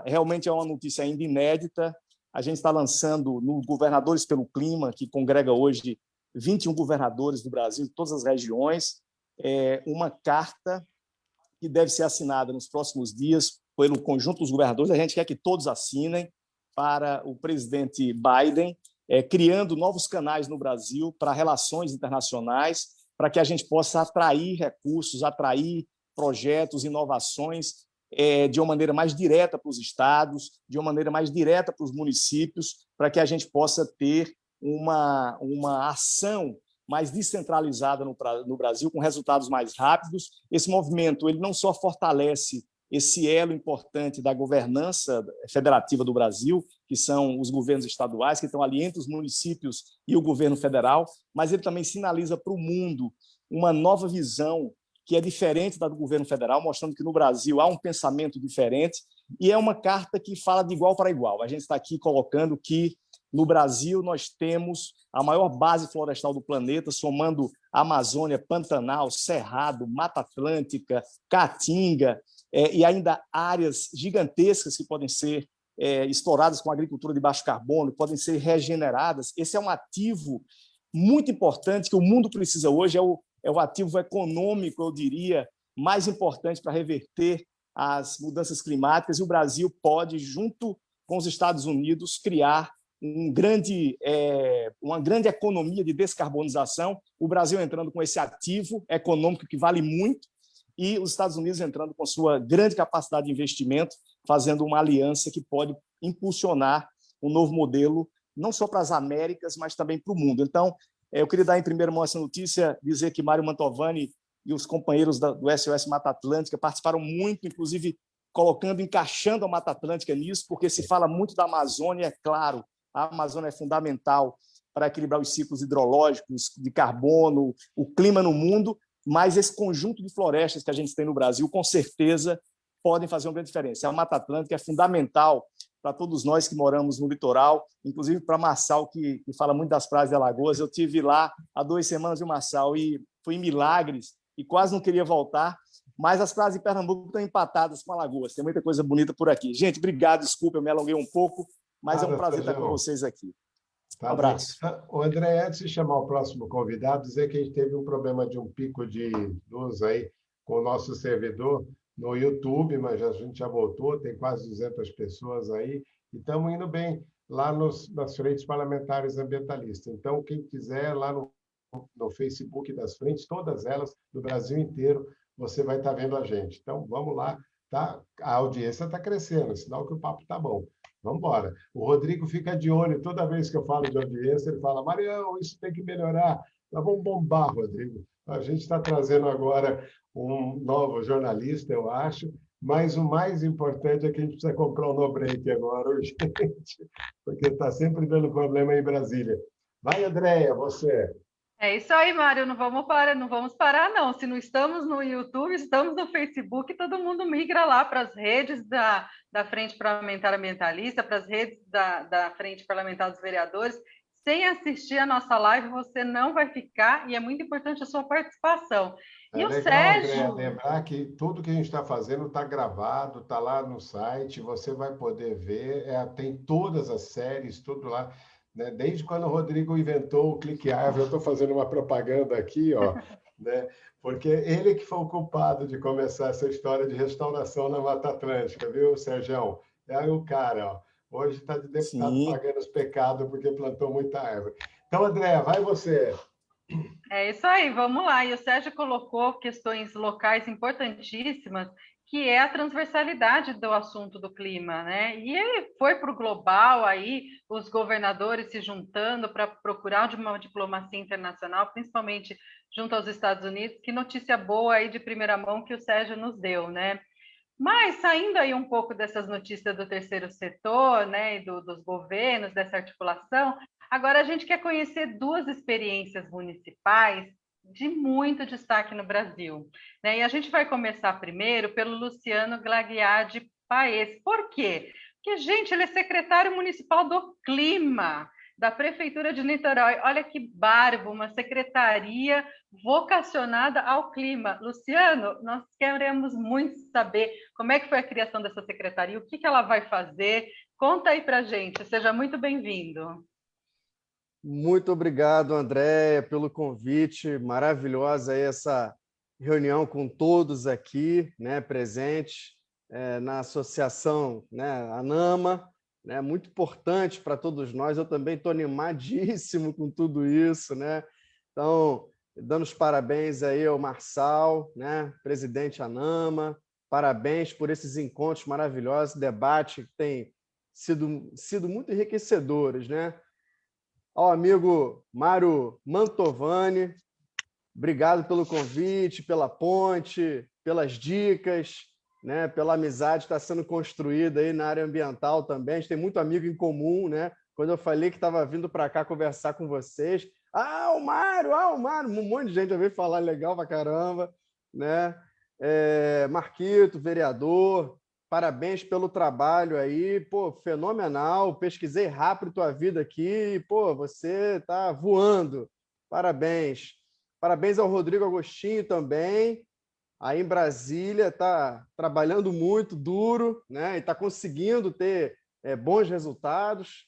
realmente é uma notícia ainda inédita, a gente está lançando no Governadores pelo Clima, que congrega hoje 21 governadores do Brasil, de todas as regiões, uma carta que deve ser assinada nos próximos dias pelo conjunto dos governadores. A gente quer que todos assinem para o presidente Biden, criando novos canais no Brasil para relações internacionais, para que a gente possa atrair recursos, atrair projetos, inovações de uma maneira mais direta para os estados, de uma maneira mais direta para os municípios, para que a gente possa ter uma ação mais descentralizada no Brasil, com resultados mais rápidos. Esse movimento ele não só fortalece esse elo importante da governança federativa do Brasil, que são os governos estaduais, que estão ali entre os municípios e o governo federal, mas ele também sinaliza para o mundo uma nova visão que é diferente da do governo federal, mostrando que no Brasil há um pensamento diferente, e é uma carta que fala de igual para igual. A gente está aqui colocando que no Brasil nós temos a maior base florestal do planeta, somando Amazônia, Pantanal, Cerrado, Mata Atlântica, Caatinga, e ainda áreas gigantescas que podem ser exploradas com agricultura de baixo carbono, podem ser regeneradas. Esse é um ativo muito importante que o mundo precisa hoje, é o ativo econômico, eu diria, mais importante para reverter as mudanças climáticas, e o Brasil pode, junto com os Estados Unidos, criar uma grande economia de descarbonização, o Brasil entrando com esse ativo econômico que vale muito, e os Estados Unidos entrando com sua grande capacidade de investimento, fazendo uma aliança que pode impulsionar um novo modelo, não só para as Américas, mas também para o mundo. Então, eu queria dar em primeira mão essa notícia, dizer que Mário Mantovani e os companheiros do SOS Mata Atlântica participaram muito, inclusive encaixando a Mata Atlântica nisso, porque se fala muito da Amazônia, é claro, a Amazônia é fundamental para equilibrar os ciclos hidrológicos, de carbono, o clima no mundo, mas esse conjunto de florestas que a gente tem no Brasil, com certeza, podem fazer uma grande diferença. A Mata Atlântica é fundamental para todos nós que moramos no litoral, inclusive para Marçal, que fala muito das praias de Alagoas. Eu estive lá há 2 semanas em Marçal e fui em Milagres e quase não queria voltar, mas as praias de Pernambuco estão empatadas com Alagoas. Tem muita coisa bonita por aqui. Gente, obrigado, desculpa, eu me alonguei um pouco, mas é um prazer estar com vocês aqui. Um abraço. O André, antes de chamar o próximo convidado, dizer que a gente teve um problema de um pico de luz aí com o nosso servidor no YouTube, mas a gente já voltou, tem quase 200 pessoas aí, e estamos indo bem lá nas frentes parlamentares ambientalistas. Então, quem quiser, lá no Facebook das frentes, todas elas, do Brasil inteiro, você vai estar vendo a gente. Então, vamos lá, tá? A audiência está crescendo, sinal que o papo está bom. Vamos embora. O Rodrigo fica de olho, toda vez que eu falo de audiência, ele fala, Marião, isso tem que melhorar. Nós vamos bombar, Rodrigo. A gente está trazendo agora um novo jornalista, eu acho, mas o mais importante é que a gente precisa comprar um no-break agora, urgente, porque está sempre dando problema em Brasília. Vai, Andréia, você. É isso aí, Mário, não vamos parar, não. Se não estamos no YouTube, estamos no Facebook, todo mundo migra lá para as redes da Frente Parlamentar Ambientalista, para as redes da Frente Parlamentar dos Vereadores. Sem assistir a nossa live, você não vai ficar, e é muito importante a sua participação. E o Sérgio... André, lembrar que tudo que a gente está fazendo está gravado, está lá no site, você vai poder ver, tem todas as séries, tudo lá. Né? Desde quando o Rodrigo inventou o Clique Árvore, eu estou fazendo uma propaganda aqui, ó, né? Porque ele que foi o culpado de começar essa história de restauração na Mata Atlântica, viu, Sérgio? É aí o cara, ó, hoje está de deputado pagando os pecados porque plantou muita árvore. Então, André, vai você. É isso aí, vamos lá. E o Sérgio colocou questões locais importantíssimas, que é a transversalidade do assunto do clima, né? E ele foi para o global aí, os governadores se juntando para procurar uma diplomacia internacional, principalmente junto aos Estados Unidos. Que notícia boa aí de primeira mão que o Sérgio nos deu, né? Mas saindo aí um pouco dessas notícias do terceiro setor, né, e dos governos, dessa articulação, agora a gente quer conhecer 2 experiências municipais de muito destaque no Brasil, né? E a gente vai começar primeiro pelo Luciano Glagliardi Paes. Por quê? Porque, gente, ele é secretário municipal do Clima, da Prefeitura de Niterói. Olha que barbo, uma secretaria vocacionada ao clima. Luciano, nós queremos muito saber como é que foi a criação dessa secretaria, o que ela vai fazer. Conta aí para a gente, seja muito bem-vindo. Muito obrigado, Andréia, pelo convite. Maravilhosa aí essa reunião com todos aqui, né, presentes na associação, né, ANAMA, né, muito importante para todos nós. Eu também estou animadíssimo com tudo isso, né? Então, dando os parabéns aí ao Marçal, né, presidente ANAMA. Parabéns por esses encontros maravilhosos, debate que tem sido muito enriquecedores, né? Ao amigo Mário Mantovani, obrigado pelo convite, pela ponte, pelas dicas, né, pela amizade que está sendo construída aí na área ambiental também. A gente tem muito amigo em comum, né? Quando eu falei que estava vindo para cá conversar com vocês, o Mário, um monte de gente já veio falar legal pra caramba, né? Marquito, vereador, parabéns pelo trabalho aí, pô, fenomenal. Pesquisei rápido tua vida aqui, pô, você tá voando. Parabéns. Parabéns ao Rodrigo Agostinho também. Aí em Brasília está trabalhando muito duro, né? E está conseguindo ter bons resultados.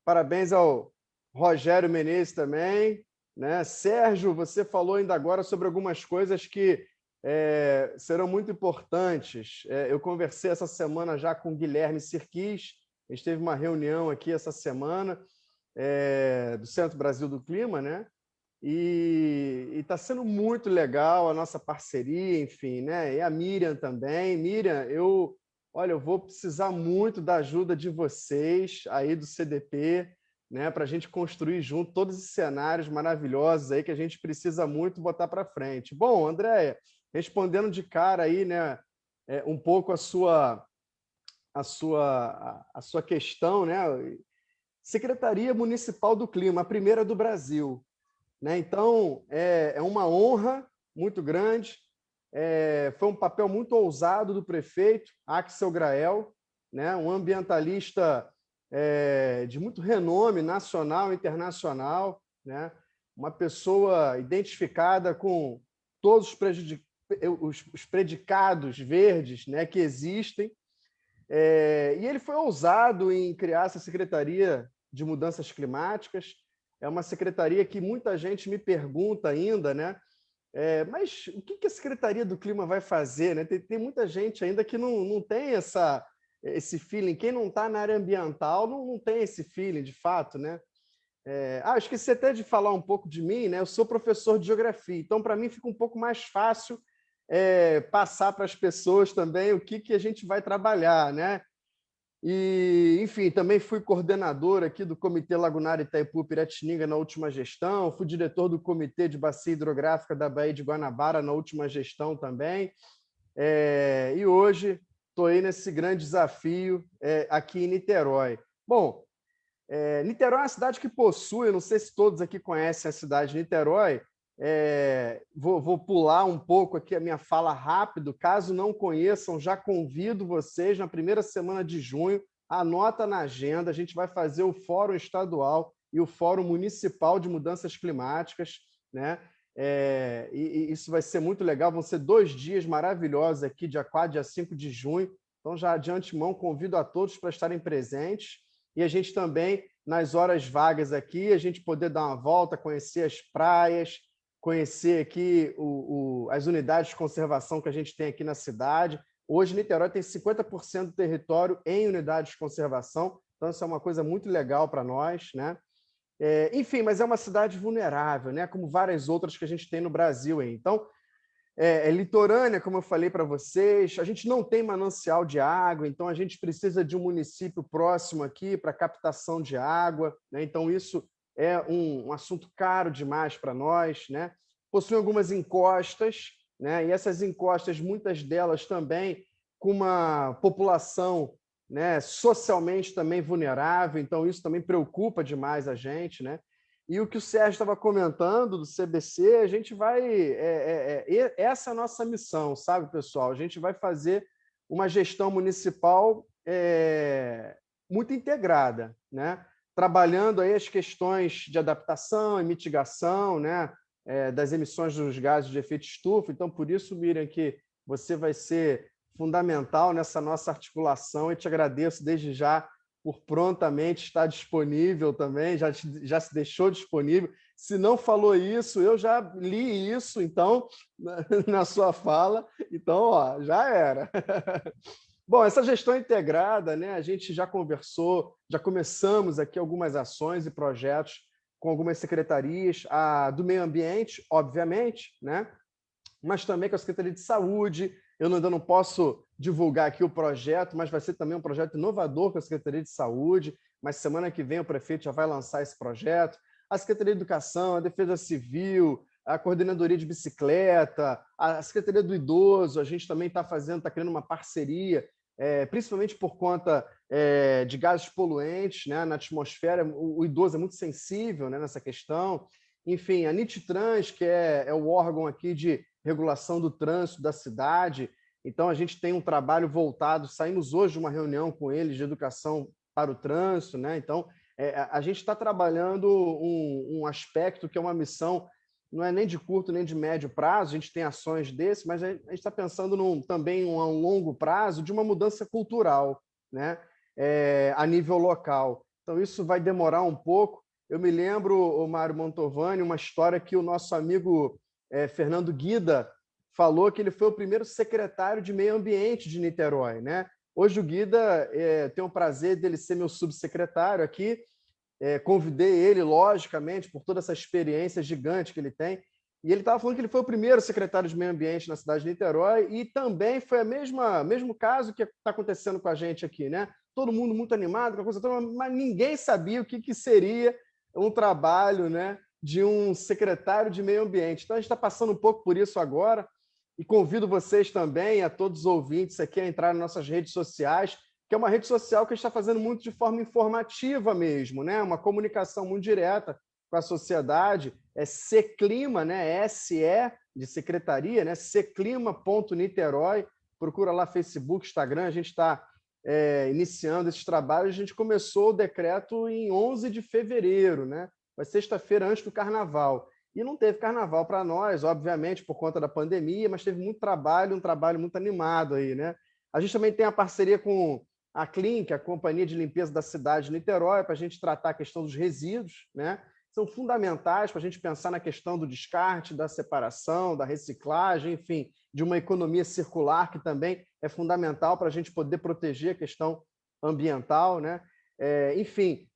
Parabéns ao Rogério Menezes também, né? Sérgio, você falou ainda agora sobre algumas coisas que serão muito importantes. Eu conversei essa semana já com o Guilherme Sirquis, a gente teve uma reunião aqui essa semana do Centro Brasil do Clima, né? E está sendo muito legal a nossa parceria, enfim, né? E a Miriam também. Miriam, eu vou precisar muito da ajuda de vocês aí do CDP, né? Para a gente construir junto todos esses cenários maravilhosos aí que a gente precisa muito botar para frente. Bom, Andréia, respondendo de cara aí, né? Um pouco a sua questão, né? Secretaria Municipal do Clima, a primeira do Brasil. Né? Então, é uma honra muito grande, foi um papel muito ousado do prefeito, Axel Grael, né? Um ambientalista de muito renome nacional e internacional, né? Uma pessoa identificada com todos os predicados verdes, né, que existem, e ele foi ousado em criar essa Secretaria de Mudanças Climáticas. É uma secretaria que muita gente me pergunta ainda, né? Mas o que a Secretaria do Clima vai fazer? Né? Tem muita gente ainda que não tem esse feeling. Quem não está na área ambiental não tem esse feeling, de fato, né? Esqueci até de falar um pouco de mim, né? Eu sou professor de geografia, então para mim fica um pouco mais fácil passar para as pessoas também o que a gente vai trabalhar, né? E, enfim, também fui coordenador aqui do Comitê Lagunar Itaipu-Piratininga na última gestão, fui diretor do Comitê de Bacia Hidrográfica da Baía de Guanabara na última gestão também, e hoje estou aí nesse grande desafio aqui em Niterói. Bom, Niterói é uma cidade que possui, eu não sei se todos aqui conhecem a cidade de Niterói, vou pular um pouco aqui a minha fala rápido. Caso não conheçam, já convido vocês na primeira semana de junho, anota na agenda, a gente vai fazer o Fórum Estadual e o Fórum Municipal de Mudanças Climáticas, né? E isso vai ser muito legal, vão ser 2 dias maravilhosos aqui, dia 4, dia 5 de junho, então já de antemão convido a todos para estarem presentes, e a gente também, nas horas vagas aqui, a gente poder dar uma volta, conhecer as praias, conhecer aqui as unidades de conservação que a gente tem aqui na cidade. Hoje, Niterói tem 50% do território em unidades de conservação, então isso é uma coisa muito legal para nós, né? Enfim, mas é uma cidade vulnerável, né? Como várias outras que a gente tem no Brasil aí. Então, é litorânea, como eu falei para vocês, a gente não tem manancial de água, então a gente precisa de um município próximo aqui para captação de água, né? Então isso é um assunto caro demais para nós, né? Possui algumas encostas, né? E essas encostas, muitas delas também com uma população, né, socialmente também vulnerável, então isso também preocupa demais a gente, né? E o que o Sérgio estava comentando do CBC, a gente vai... essa é a nossa missão, sabe, pessoal? A gente vai fazer uma gestão municipal muito integrada, né? Trabalhando aí as questões de adaptação e mitigação, né, das emissões dos gases de efeito estufa. Então, por isso, Miriam, que você vai ser fundamental nessa nossa articulação, e te agradeço desde já por prontamente estar disponível também, já se deixou disponível. Se não falou isso, eu já li isso, então, na sua fala, então, ó, já era. Bom, essa gestão integrada, né, a gente já conversou, já começamos aqui algumas ações e projetos com algumas secretarias, a do meio ambiente, obviamente, né, mas também com a Secretaria de Saúde. Eu ainda não posso divulgar aqui o projeto, mas vai ser também um projeto inovador com a Secretaria de Saúde, mas semana que vem o prefeito já vai lançar esse projeto. A Secretaria de Educação, a Defesa Civil, a Coordenadoria de Bicicleta, a Secretaria do Idoso, a gente também está criando uma parceria, principalmente por conta de gases poluentes, né, na atmosfera. O idoso é muito sensível, né, nessa questão. Enfim, a Nittrans, que é o órgão aqui de regulação do trânsito da cidade. Então, a gente tem um trabalho voltado, saímos hoje de uma reunião com eles de educação para o trânsito, né? Então, a gente está trabalhando um aspecto que é uma missão, não é nem de curto nem de médio prazo, a gente tem ações desse, mas a gente está pensando também a um longo prazo de uma mudança cultural, né? A nível local. Então, isso vai demorar um pouco. Eu me lembro, o Mário Mantovani, uma história que o nosso amigo Fernando Guida falou, que ele foi o primeiro secretário de meio ambiente de Niterói, né? Hoje o Guida tem o prazer dele ser meu subsecretário aqui. Convidei ele, logicamente, por toda essa experiência gigante que ele tem. E ele estava falando que ele foi o primeiro secretário de meio ambiente na cidade de Niterói e também foi mesmo caso que está acontecendo com a gente aqui, né? Todo mundo muito animado, com a coisa toda, mas ninguém sabia o que seria um trabalho, né, de um secretário de meio ambiente. Então, a gente está passando um pouco por isso agora e convido vocês também, a todos os ouvintes aqui, a entrar nas nossas redes sociais, que é uma rede social que a gente está fazendo muito de forma informativa mesmo, né? Uma comunicação muito direta com a sociedade. É Seclima, né? SE de secretaria, né? seclima.niterói. Procura lá Facebook, Instagram, a gente está iniciando esses trabalhos. A gente começou o decreto em 11 de fevereiro, né? Foi sexta-feira antes do carnaval. E não teve carnaval para nós, obviamente, por conta da pandemia, mas teve muito trabalho, um trabalho muito animado aí, né? A gente também tem a parceria com a Clean, que é a Companhia de Limpeza da Cidade de Niterói, para a gente tratar a questão dos resíduos, né? São fundamentais para a gente pensar na questão do descarte, da separação, da reciclagem, enfim, de uma economia circular, que também é fundamental para a gente poder proteger a questão ambiental, né? Enfim,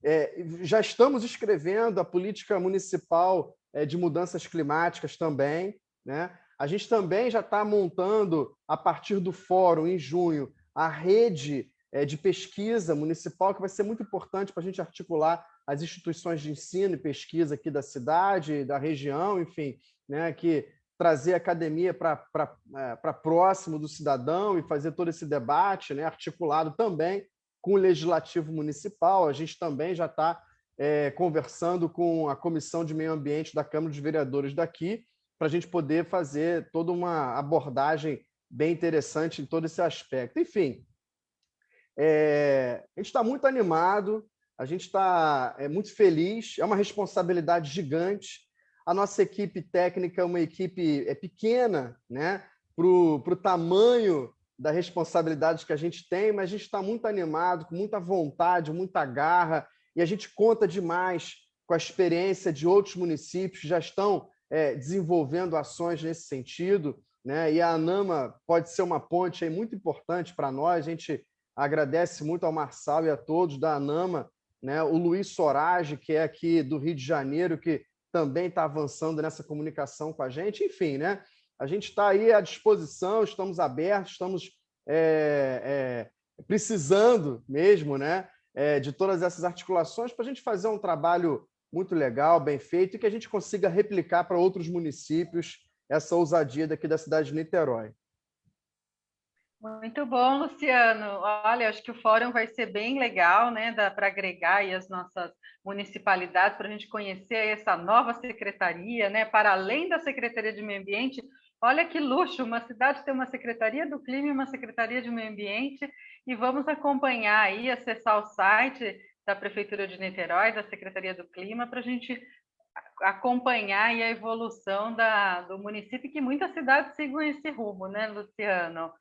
já estamos escrevendo a política municipal de mudanças climáticas também, né? A gente também já está montando, a partir do fórum, em junho, a rede de pesquisa municipal, que vai ser muito importante para a gente articular as instituições de ensino e pesquisa aqui da cidade, da região, enfim, né, que trazer a academia para próximo do cidadão e fazer todo esse debate, né, articulado também com o Legislativo Municipal. A gente também já está conversando com a Comissão de Meio Ambiente da Câmara dos Vereadores daqui, para a gente poder fazer toda uma abordagem bem interessante em todo esse aspecto. Enfim, a gente está muito animado, a gente está muito feliz, é uma responsabilidade gigante. A nossa equipe técnica é uma equipe pequena, né, para o tamanho da responsabilidade que a gente tem, mas a gente está muito animado, com muita vontade, muita garra, e a gente conta demais com a experiência de outros municípios que já estão desenvolvendo ações nesse sentido, né? E a ANAMA pode ser uma ponte aí muito importante para nós. A gente agradece muito ao Marçal e a todos da ANAMA, né? O Luiz Sorage, que é aqui do Rio de Janeiro, que também está avançando nessa comunicação com a gente. Enfim, né? A gente está aí à disposição, estamos abertos, estamos precisando mesmo, né, de todas essas articulações para a gente fazer um trabalho muito legal, bem feito, e que a gente consiga replicar para outros municípios essa ousadia daqui da cidade de Niterói. Muito bom, Luciano. Olha, acho que o fórum vai ser bem legal, né? Dá para agregar aí as nossas municipalidades, para a gente conhecer essa nova secretaria, né? Para além da Secretaria de Meio Ambiente, olha que luxo, uma cidade tem uma Secretaria do Clima e uma Secretaria de Meio Ambiente, e vamos acompanhar aí, acessar o site da Prefeitura de Niterói, da Secretaria do Clima, para a gente acompanhar aí a evolução do município, que muitas cidades sigam esse rumo, né, Luciano?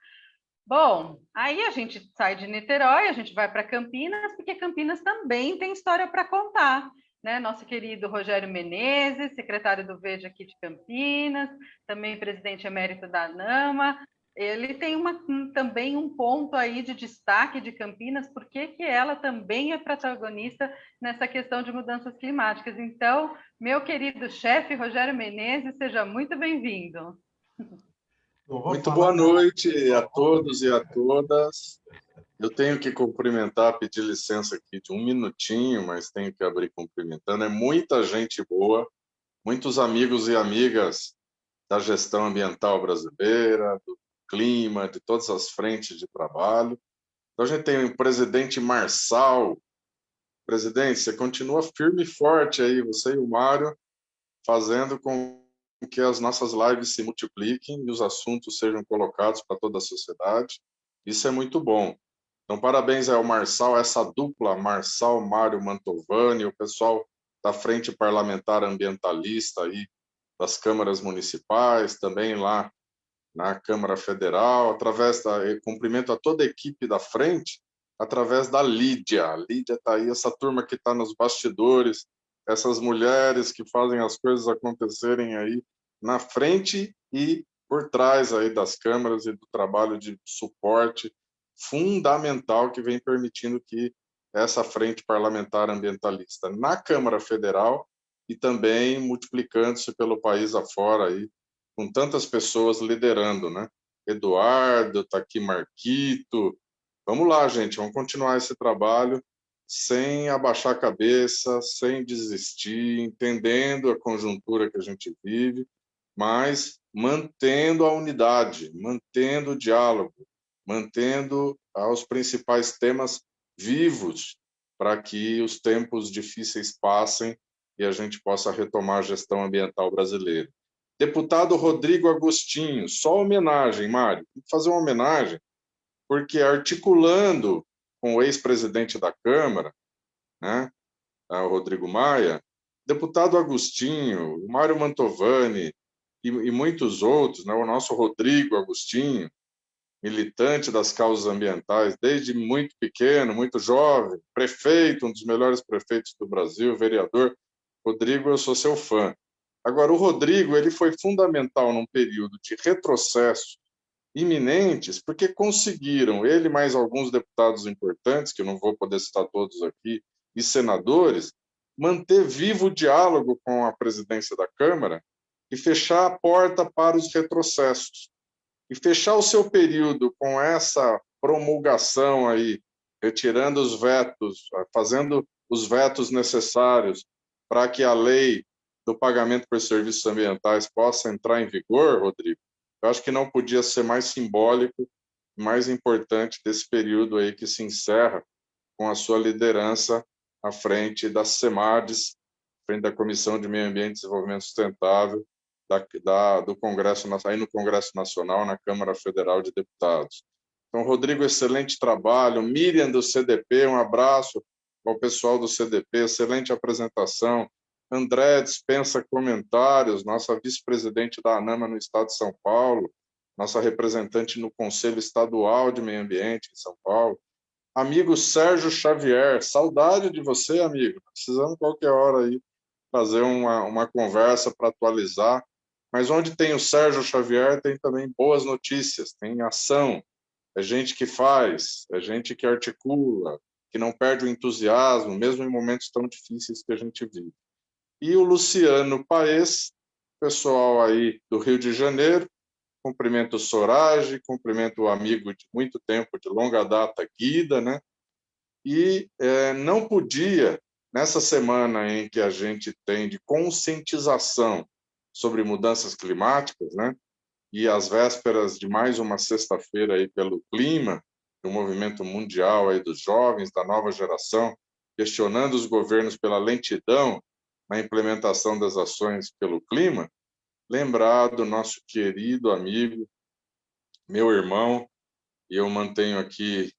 Bom, aí a gente sai de Niterói, a gente vai para Campinas, porque Campinas também tem história para contar, né? Nosso querido Rogério Menezes, secretário do Verde aqui de Campinas, também presidente emérito da ANAMA, ele tem também um ponto aí de destaque de Campinas, porque ela também é protagonista nessa questão de mudanças climáticas. Então, meu querido chefe Rogério Menezes, seja muito bem-vindo. Muito boa noite a todos e a todas. Eu tenho que cumprimentar, pedir licença aqui de um minutinho, mas tenho que abrir cumprimentando. É muita gente boa, muitos amigos e amigas da gestão ambiental brasileira, do clima, de todas as frentes de trabalho. Então, a gente tem o presidente Marçal. Presidente, você continua firme e forte aí, você e o Mário, fazendo com que as nossas lives se multipliquem e os assuntos sejam colocados para toda a sociedade. Isso é muito bom. Então, parabéns ao Marçal, essa dupla, Marçal, Mário Mantovani, o pessoal da Frente Parlamentar Ambientalista aí, das câmaras municipais, também lá na Câmara Federal, cumprimento a toda a equipe da frente, através da Lídia. A Lídia está aí, essa turma que está nos bastidores, essas mulheres que fazem as coisas acontecerem aí na frente e por trás aí das câmaras e do trabalho de suporte fundamental que vem permitindo que essa frente parlamentar ambientalista na Câmara Federal e também multiplicando-se pelo país afora aí, com tantas pessoas liderando, né? Eduardo, está aqui Marquito. Vamos lá, gente, vamos continuar esse trabalho sem abaixar a cabeça, sem desistir, entendendo a conjuntura que a gente vive, mas mantendo a unidade, mantendo o diálogo, mantendo os principais temas vivos para que os tempos difíceis passem e a gente possa retomar a gestão ambiental brasileira. Deputado Rodrigo Agostinho, só homenagem, Mário, tem que fazer uma homenagem, porque articulando com o ex-presidente da Câmara, né, o Rodrigo Maia, deputado Agostinho, o Mário Mantovani e muitos outros, né, o nosso Rodrigo Agostinho, militante das causas ambientais desde muito pequeno, muito jovem, prefeito, um dos melhores prefeitos do Brasil, vereador. Rodrigo, eu sou seu fã. Agora, o Rodrigo ele foi fundamental num período de retrocesso iminentes, porque conseguiram, ele mais alguns deputados importantes, que eu não vou poder citar todos aqui, e senadores, manter vivo o diálogo com a presidência da Câmara e fechar a porta para os retrocessos. E fechar o seu período com essa promulgação aí, retirando os vetos, fazendo os vetos necessários para que a lei do pagamento por serviços ambientais possa entrar em vigor, Rodrigo, eu acho que não podia ser mais simbólico, mais importante desse período aí que se encerra com a sua liderança à frente das CEMADs, à frente da Comissão de Meio Ambiente e Desenvolvimento Sustentável, do Congresso, aí no Congresso Nacional, na Câmara Federal de Deputados. Então, Rodrigo, excelente trabalho. Miriam, do CDP, um abraço ao pessoal do CDP, excelente apresentação. André dispensa comentários, nossa vice-presidente da ANAMA no estado de São Paulo, nossa representante no Conselho Estadual de Meio Ambiente em São Paulo. Amigo Sérgio Xavier, saudade de você, amigo. Precisamos qualquer hora aí fazer uma conversa para atualizar. Mas onde tem o Sérgio Xavier, tem também boas notícias, tem ação. É gente que faz, é gente que articula, que não perde o entusiasmo, mesmo em momentos tão difíceis que a gente vive. E o Luciano Paes, pessoal aí do Rio de Janeiro, cumprimento o Sorage, cumprimento o amigo de muito tempo, de longa data, Guida, né? E não podia, nessa semana em que a gente tem de conscientização sobre mudanças climáticas, né? E às vésperas de mais uma sexta-feira aí pelo clima, do movimento mundial aí dos jovens, da nova geração, questionando os governos pela lentidão na implementação das ações pelo clima, lembrar do nosso querido amigo, meu irmão, e eu mantenho aqui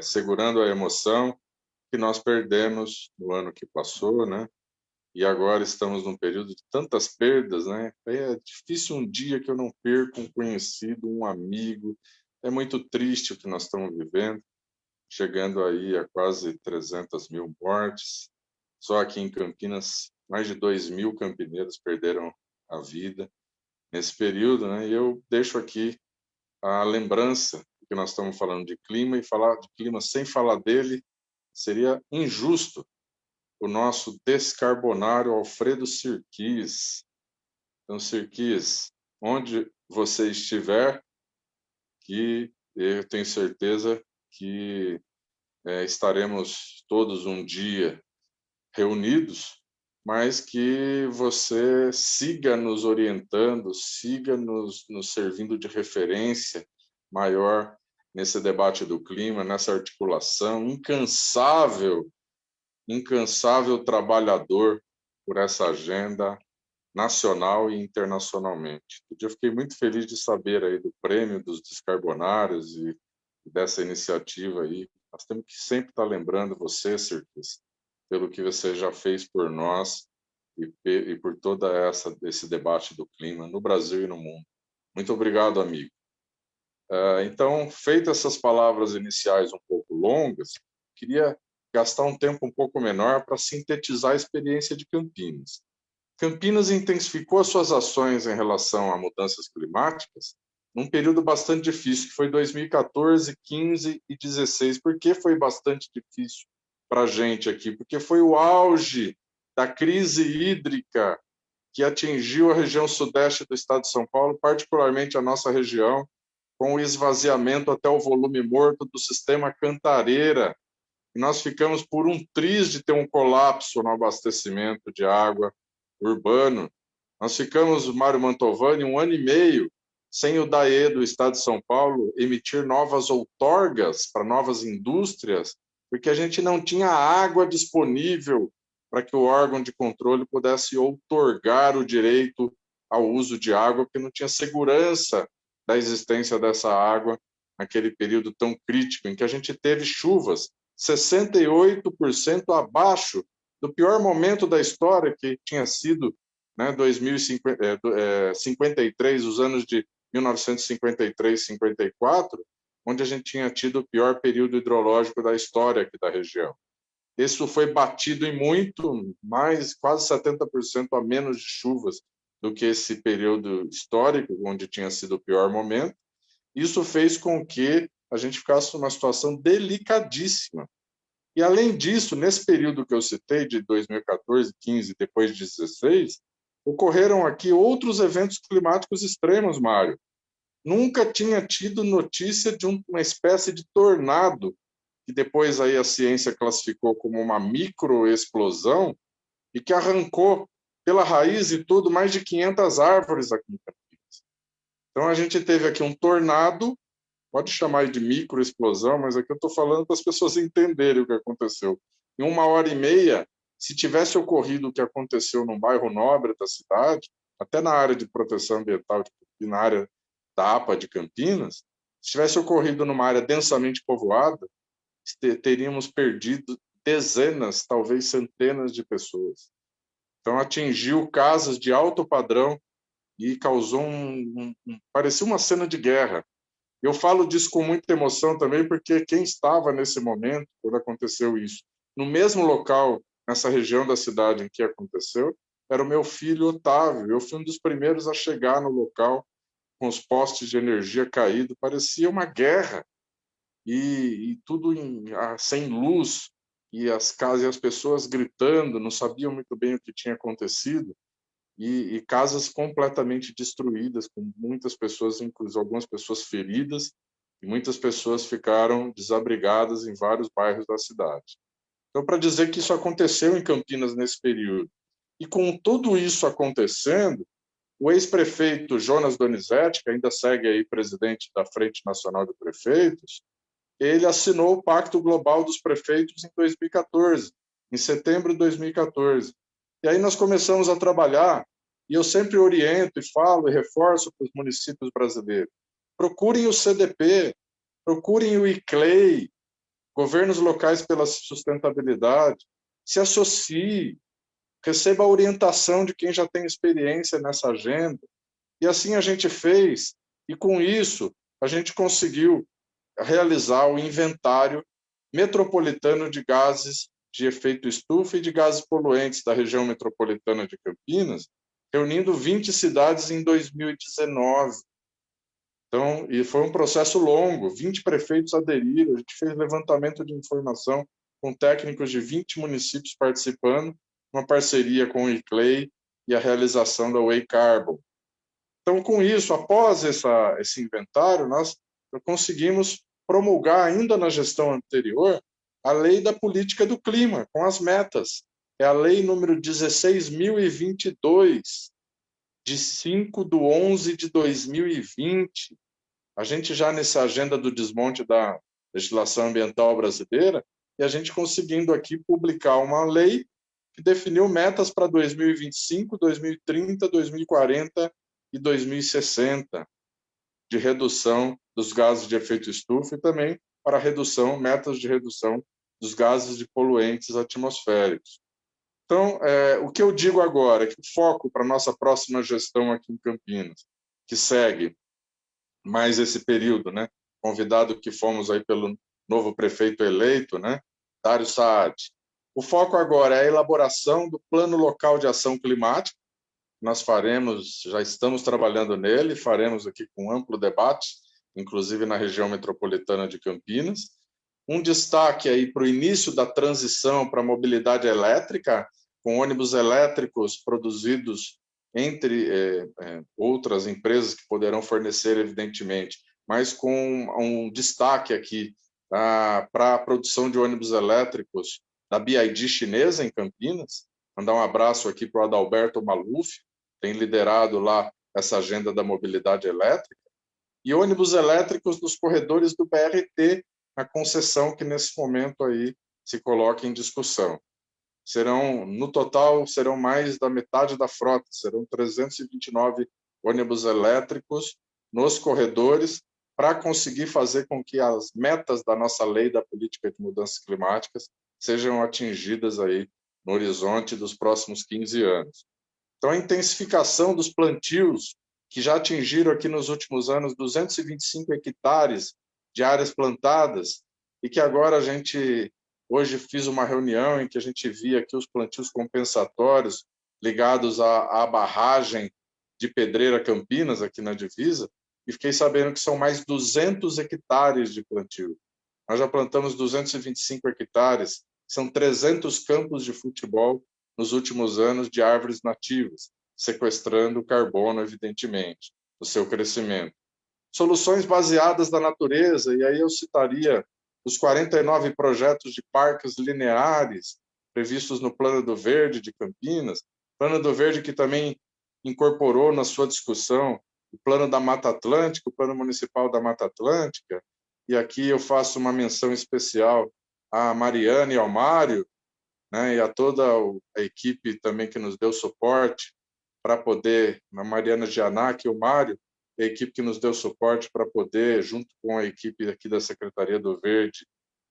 segurando a emoção, que nós perdemos no ano que passou, né? E agora estamos num período de tantas perdas, né? É difícil um dia que eu não perco um conhecido, um amigo, É muito triste o que nós estamos vivendo, chegando aí a quase 300 mil mortes. Só aqui em Campinas, mais de 2.000 campineiros perderam a vida nesse período, né? E eu deixo aqui a lembrança que nós estamos falando de clima, e falar de clima sem falar dele seria injusto. O nosso descarbonário Alfredo Sirquis. Então, Sirquis, onde você estiver, que eu tenho certeza que estaremos todos um dia reunidos, mas que você siga nos orientando, siga nos servindo de referência maior nesse debate do clima, nessa articulação, incansável trabalhador por essa agenda nacional e internacionalmente. Eu fiquei muito feliz de saber aí do prêmio dos descarbonários e dessa iniciativa aí. Nós temos que sempre estar lembrando você, Sirquis, pelo que você já fez por nós e por toda esse debate do clima no Brasil e no mundo. Muito obrigado, amigo. Então, feitas essas palavras iniciais um pouco longas, queria gastar um tempo um pouco menor para sintetizar a experiência de Campinas. Campinas intensificou as suas ações em relação a mudanças climáticas num período bastante difícil, que foi 2014, 15 e 16. Por que foi bastante difícil para a gente aqui? Porque foi o auge da crise hídrica que atingiu a região sudeste do estado de São Paulo, particularmente a nossa região, com o esvaziamento até o volume morto do sistema Cantareira. E nós ficamos por um triz de ter um colapso no abastecimento de água urbano. Nós ficamos, Mário Mantovani, 1 ano e meio sem o DAE do estado de São Paulo emitir novas outorgas para novas indústrias, porque a gente não tinha água disponível para que o órgão de controle pudesse outorgar o direito ao uso de água, porque não tinha segurança da existência dessa água naquele período tão crítico, em que a gente teve chuvas 68% abaixo do pior momento da história, que tinha sido 1953, os anos de 1953, 54, onde a gente tinha tido o pior período hidrológico da história aqui da região. Isso foi batido em muito mais, quase 70% a menos de chuvas do que esse período histórico, onde tinha sido o pior momento. Isso fez com que a gente ficasse numa situação delicadíssima. E, além disso, nesse período que eu citei, de 2014, 15, depois de 16, ocorreram aqui outros eventos climáticos extremos, Mário. Nunca tinha tido notícia de uma espécie de tornado, que depois aí a ciência classificou como uma microexplosão, e que arrancou pela raiz e tudo mais de 500 árvores aqui em Campinas. Então, a gente teve aqui um tornado, pode chamar de microexplosão, mas aqui eu estou falando para as pessoas entenderem o que aconteceu. Em 1 hora e meia, se tivesse ocorrido o que aconteceu num bairro nobre da cidade, até na área de proteção ambiental, na área da APA de Campinas, se tivesse ocorrido numa área densamente povoada, teríamos perdido dezenas, talvez centenas de pessoas. Então, atingiu casas de alto padrão e causou parecia uma cena de guerra. Eu falo disso com muita emoção também, porque quem estava nesse momento, quando aconteceu isso, no mesmo local, nessa região da cidade em que aconteceu, era o meu filho Otávio. Eu fui um dos primeiros a chegar no local com os postes de energia caídos. Parecia uma guerra. E tudo sem luz, e as casas e as pessoas gritando, não sabiam muito bem o que tinha acontecido, e casas completamente destruídas, com muitas pessoas, inclusive algumas pessoas feridas, e muitas pessoas ficaram desabrigadas em vários bairros da cidade. Então, para dizer que isso aconteceu em Campinas nesse período, e com tudo isso acontecendo, o ex-prefeito Jonas Donizete, que ainda segue aí presidente da Frente Nacional de Prefeitos, ele assinou o Pacto Global dos Prefeitos em 2014, em setembro de 2014. E aí nós começamos a trabalhar, e eu sempre oriento e falo e reforço para os municípios brasileiros. Procurem o CDP, procurem o ICLEI, Governos Locais pela Sustentabilidade, se associe, receba a orientação de quem já tem experiência nessa agenda. E assim a gente fez, e com isso a gente conseguiu realizar o inventário metropolitano de gases de efeito estufa e de gases poluentes da região metropolitana de Campinas, reunindo 20 cidades em 2019. Então, e foi um processo longo, 20 prefeitos aderiram, a gente fez levantamento de informação com técnicos de 20 municípios participando, uma parceria com o ICLEI e a realização da Way Carbon. Então, com isso, após esse inventário, nós conseguimos promulgar, ainda na gestão anterior, a Lei da Política do Clima, com as metas. É a Lei número 16.022, de 5/11/2020. A gente já nessa agenda do desmonte da legislação ambiental brasileira, e a gente conseguindo aqui publicar uma lei que definiu metas para 2025, 2030, 2040 e 2060, de redução dos gases de efeito estufa e também para metas de redução dos gases de poluentes atmosféricos. Então, o que eu digo agora é que o foco para a nossa próxima gestão aqui em Campinas, que segue mais esse período, né? Convidado que fomos aí pelo novo prefeito eleito, né? Dário Saad. O foco agora é a elaboração do Plano Local de Ação Climática. Nós já estamos trabalhando nele, faremos aqui com amplo debate, inclusive na região metropolitana de Campinas. Um destaque aí para o início da transição para a mobilidade elétrica, com ônibus elétricos produzidos entre outras empresas que poderão fornecer, evidentemente, mas com um destaque aqui para a produção de ônibus elétricos da BYD chinesa em Campinas. Mandar um abraço aqui para o Adalberto Maluf, tem liderado lá essa agenda da mobilidade elétrica. E ônibus elétricos nos corredores do BRT, a concessão que nesse momento aí se coloca em discussão. No total, serão mais da metade da frota, serão 329 ônibus elétricos nos corredores para conseguir fazer com que as metas da nossa lei da política de mudanças climáticas sejam atingidas aí no horizonte dos próximos 15 anos. Então, a intensificação dos plantios, que já atingiram aqui nos últimos anos 225 hectares de áreas plantadas, e que agora hoje fiz uma reunião em que a gente via aqui os plantios compensatórios ligados à barragem de Pedreira Campinas, aqui na divisa, e fiquei sabendo que são mais 200 hectares de plantio. Nós já plantamos 225 hectares, são 300 campos de futebol nos últimos anos de árvores nativas, sequestrando carbono, evidentemente, no seu crescimento. Soluções baseadas na natureza, e aí eu citaria os 49 projetos de parques lineares previstos no Plano do Verde de Campinas, Plano do Verde que também incorporou na sua discussão o Plano da Mata Atlântica, o Plano Municipal da Mata Atlântica, e aqui eu faço uma menção especial à Mariana e ao Mário, né, e a toda a equipe também que nos deu suporte para poder, a Mariana Gianac e o Mário, a equipe que nos deu suporte para poder, junto com a equipe aqui da Secretaria do Verde,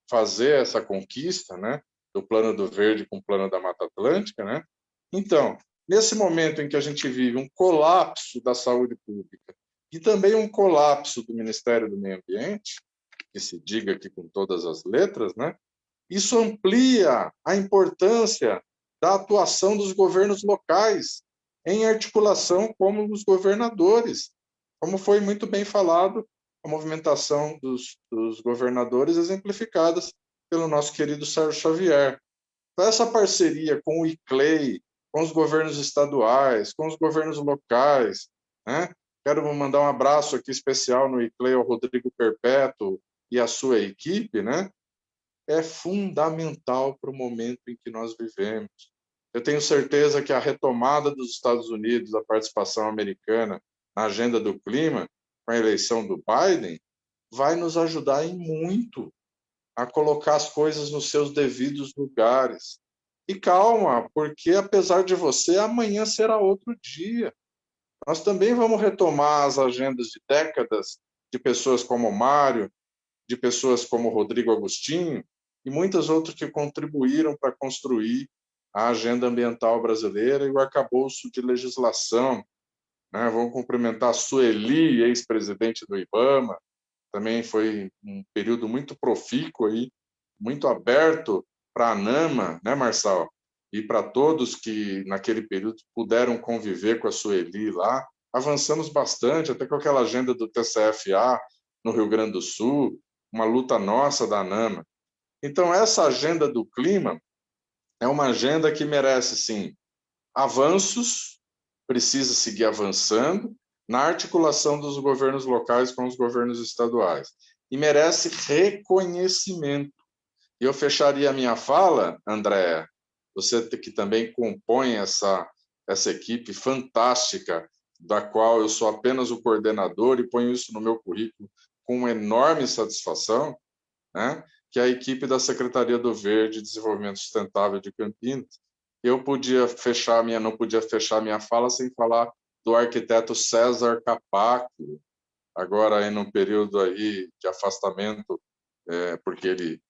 fazer essa conquista, né, do Plano do Verde com o Plano da Mata Atlântica, né? Então, nesse momento em que a gente vive um colapso da saúde pública e também um colapso do Ministério do Meio Ambiente, que se diga aqui com todas as letras, né? Isso amplia a importância da atuação dos governos locais em articulação com os governadores. Como foi muito bem falado, a movimentação dos governadores exemplificadas pelo nosso querido Sérgio Xavier. Então, essa parceria com o ICLEI, com os governos estaduais, com os governos locais, né? Quero mandar um abraço aqui especial no ICLEI ao Rodrigo Perpétuo e à sua equipe, né? É fundamental para o momento em que nós vivemos. Eu tenho certeza que a retomada dos Estados Unidos, da participação americana na agenda do clima, com a eleição do Biden, vai nos ajudar em muito a colocar as coisas nos seus devidos lugares. E calma, porque apesar de você, amanhã será outro dia. Nós também vamos retomar as agendas de décadas de pessoas como o Mário, de pessoas como o Rodrigo Agostinho, e muitas outras que contribuíram para construir a agenda ambiental brasileira e o arcabouço de legislação. Né? Vamos cumprimentar a Sueli, ex-presidente do IBAMA, também foi um período muito profícuo aí, muito aberto para a ANAMA, né, Marçal? E para todos que naquele período puderam conviver com a Sueli lá. Avançamos bastante, até com aquela agenda do TCFA no Rio Grande do Sul, uma luta nossa da ANAMA. Então, essa agenda do clima é uma agenda que merece, sim, avanços, precisa seguir avançando na articulação dos governos locais com os governos estaduais. E merece reconhecimento. E eu fecharia a minha fala, Andréa, você que também compõe essa equipe fantástica, da qual eu sou apenas o coordenador e ponho isso no meu currículo com enorme satisfação, né? Que é a equipe da Secretaria do Verde e Desenvolvimento Sustentável de Campinas. Eu não podia fechar minha fala sem falar do arquiteto César Capaco, agora aí num período aí de afastamento, porque ele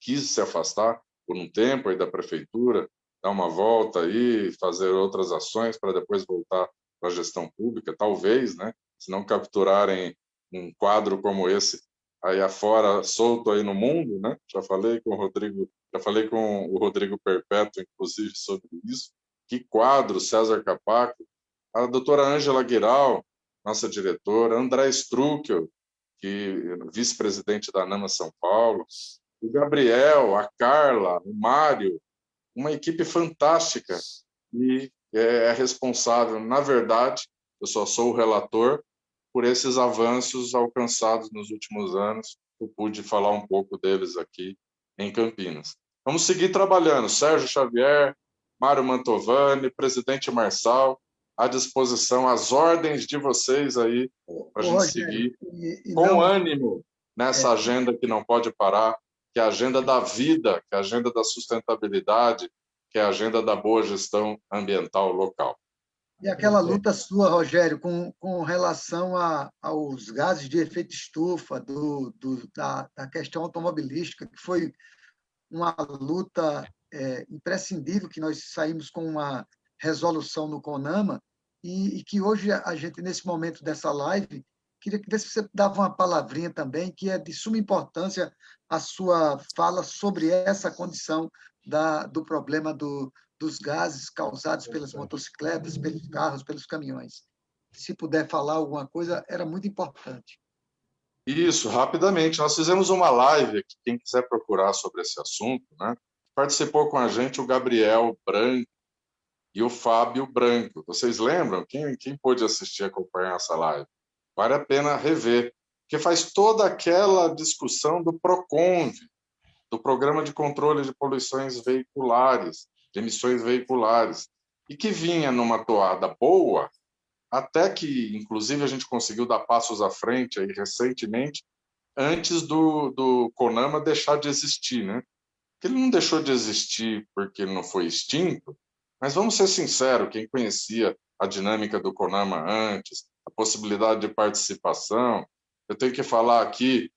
quis se afastar por um tempo aí da prefeitura, dar uma volta aí, fazer outras ações para depois voltar para a gestão pública, talvez, né? Se não capturarem um quadro como esse aí afora, solto aí no mundo, né? Já falei com o Rodrigo Perpétuo, inclusive, sobre isso. Que quadro, César Capaco, a doutora Ângela Guiral, nossa diretora, André Struckel, que vice-presidente da ANAMA São Paulo, o Gabriel, a Carla, o Mário, uma equipe fantástica e é responsável, na verdade, eu só sou o relator, por esses avanços alcançados nos últimos anos. Eu pude falar um pouco deles aqui em Campinas. Vamos seguir trabalhando. Sérgio Xavier, Mário Mantovani, presidente Marçal, à disposição, às ordens de vocês aí, para a gente seguir com ânimo nessa agenda que não pode parar, que é a agenda da vida, que é a agenda da sustentabilidade, que é a agenda da boa gestão ambiental local. E aquela luta sua, Rogério, com relação aos gases de efeito estufa, da questão automobilística, que foi uma luta imprescindível, que nós saímos com uma resolução no CONAMA, e que hoje a gente, nesse momento dessa live, queria ver se você dava uma palavrinha também, que é de suma importância a sua fala sobre essa condição do problema dos gases causados pelas motocicletas, pelos carros, pelos caminhões. Se puder falar alguma coisa, era muito importante. Isso, rapidamente. Nós fizemos uma live aqui, quem quiser procurar sobre esse assunto, né? Participou com a gente o Gabriel Branco e o Fábio Branco. Vocês lembram? Quem pôde assistir, acompanhar essa live? Vale a pena rever, porque faz toda aquela discussão do PROCONV, do Programa de Controle de Poluições Veiculares, de emissões veiculares, e que vinha numa toada boa, até que, inclusive, a gente conseguiu dar passos à frente aí recentemente, antes do CONAMA deixar de existir, né? Ele não deixou de existir porque ele não foi extinto, mas vamos ser sinceros, quem conhecia a dinâmica do CONAMA antes, a possibilidade de participação, eu tenho que falar aqui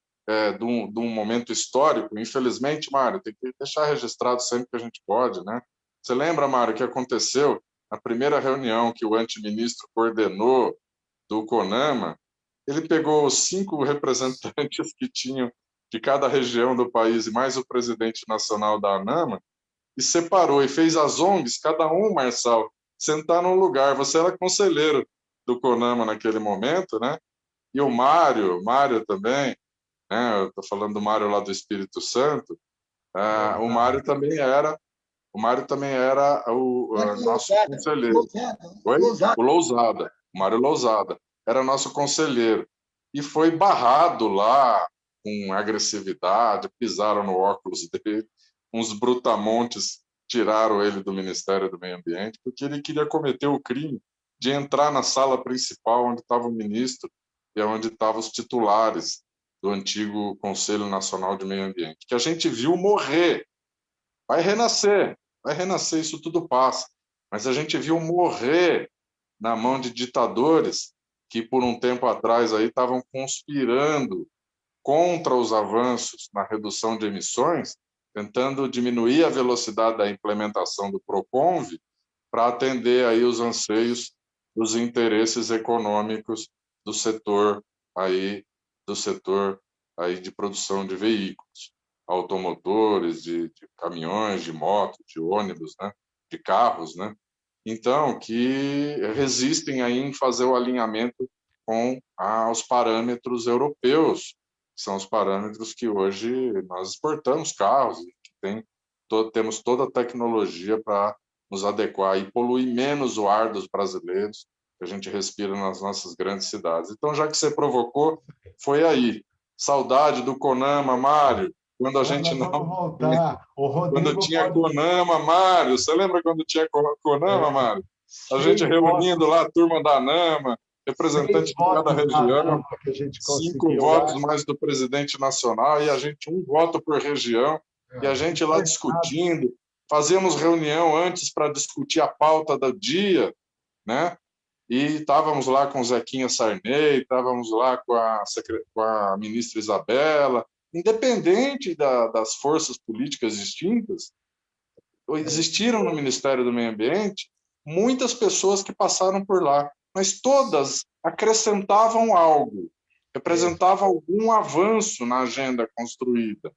de um momento histórico, infelizmente, Mário, tem que deixar registrado sempre que a gente pode, né? Você lembra, Mário, o que aconteceu na primeira reunião que o anteministro coordenou do CONAMA? Ele pegou os 5 representantes que tinham de cada região do país e mais o presidente nacional da ANAMA e separou e fez as ONGs, cada um, Marçal, sentar num lugar. Você era conselheiro do CONAMA naquele momento, né? E o Mário também, né? Eu estou falando do Mário lá do Espírito Santo. O Mário também era o nosso conselheiro. O Lousada. O Mário Lousada. Era nosso conselheiro. E foi barrado lá com agressividade, pisaram no óculos dele, uns brutamontes tiraram ele do Ministério do Meio Ambiente, porque ele queria cometer o crime de entrar na sala principal onde estava o ministro e onde estavam os titulares do antigo Conselho Nacional de Meio Ambiente, que a gente viu morrer. Vai renascer, isso tudo passa. Mas a gente viu morrer na mão de ditadores que, por um tempo atrás, aí estavam conspirando contra os avanços na redução de emissões, tentando diminuir a velocidade da implementação do PROCONV para atender aí os anseios dos interesses econômicos do setor aí do setor aí de produção de veículos, automotores, de caminhões, de motos, de ônibus, né? De carros, né? Então, que resistem aí em fazer o alinhamento com os parâmetros europeus, que são os parâmetros que hoje nós exportamos carros, que temos toda a tecnologia para nos adequar e poluir menos o ar dos brasileiros, que a gente respira nas nossas grandes cidades. Então, já que você provocou, foi aí. Saudade do Conama, Mário, quando a gente não... Vamos voltar. O Rodrigo quando tinha pode... Conama, Mário, você lembra quando tinha Conama, Mário? A gente reunindo lá a turma da ANAMA, representante de cada região, 5 votos mais do presidente nacional, e a gente 1 voto por região, e a gente lá discutindo, fazíamos reunião antes para discutir a pauta do dia, né? E estávamos lá com o Zequinha Sarney, estávamos lá com a ministra Isabela, independente das forças políticas distintas, existiram no Ministério do Meio Ambiente muitas pessoas que passaram por lá, mas todas acrescentavam algo, representavam algum avanço na agenda construída.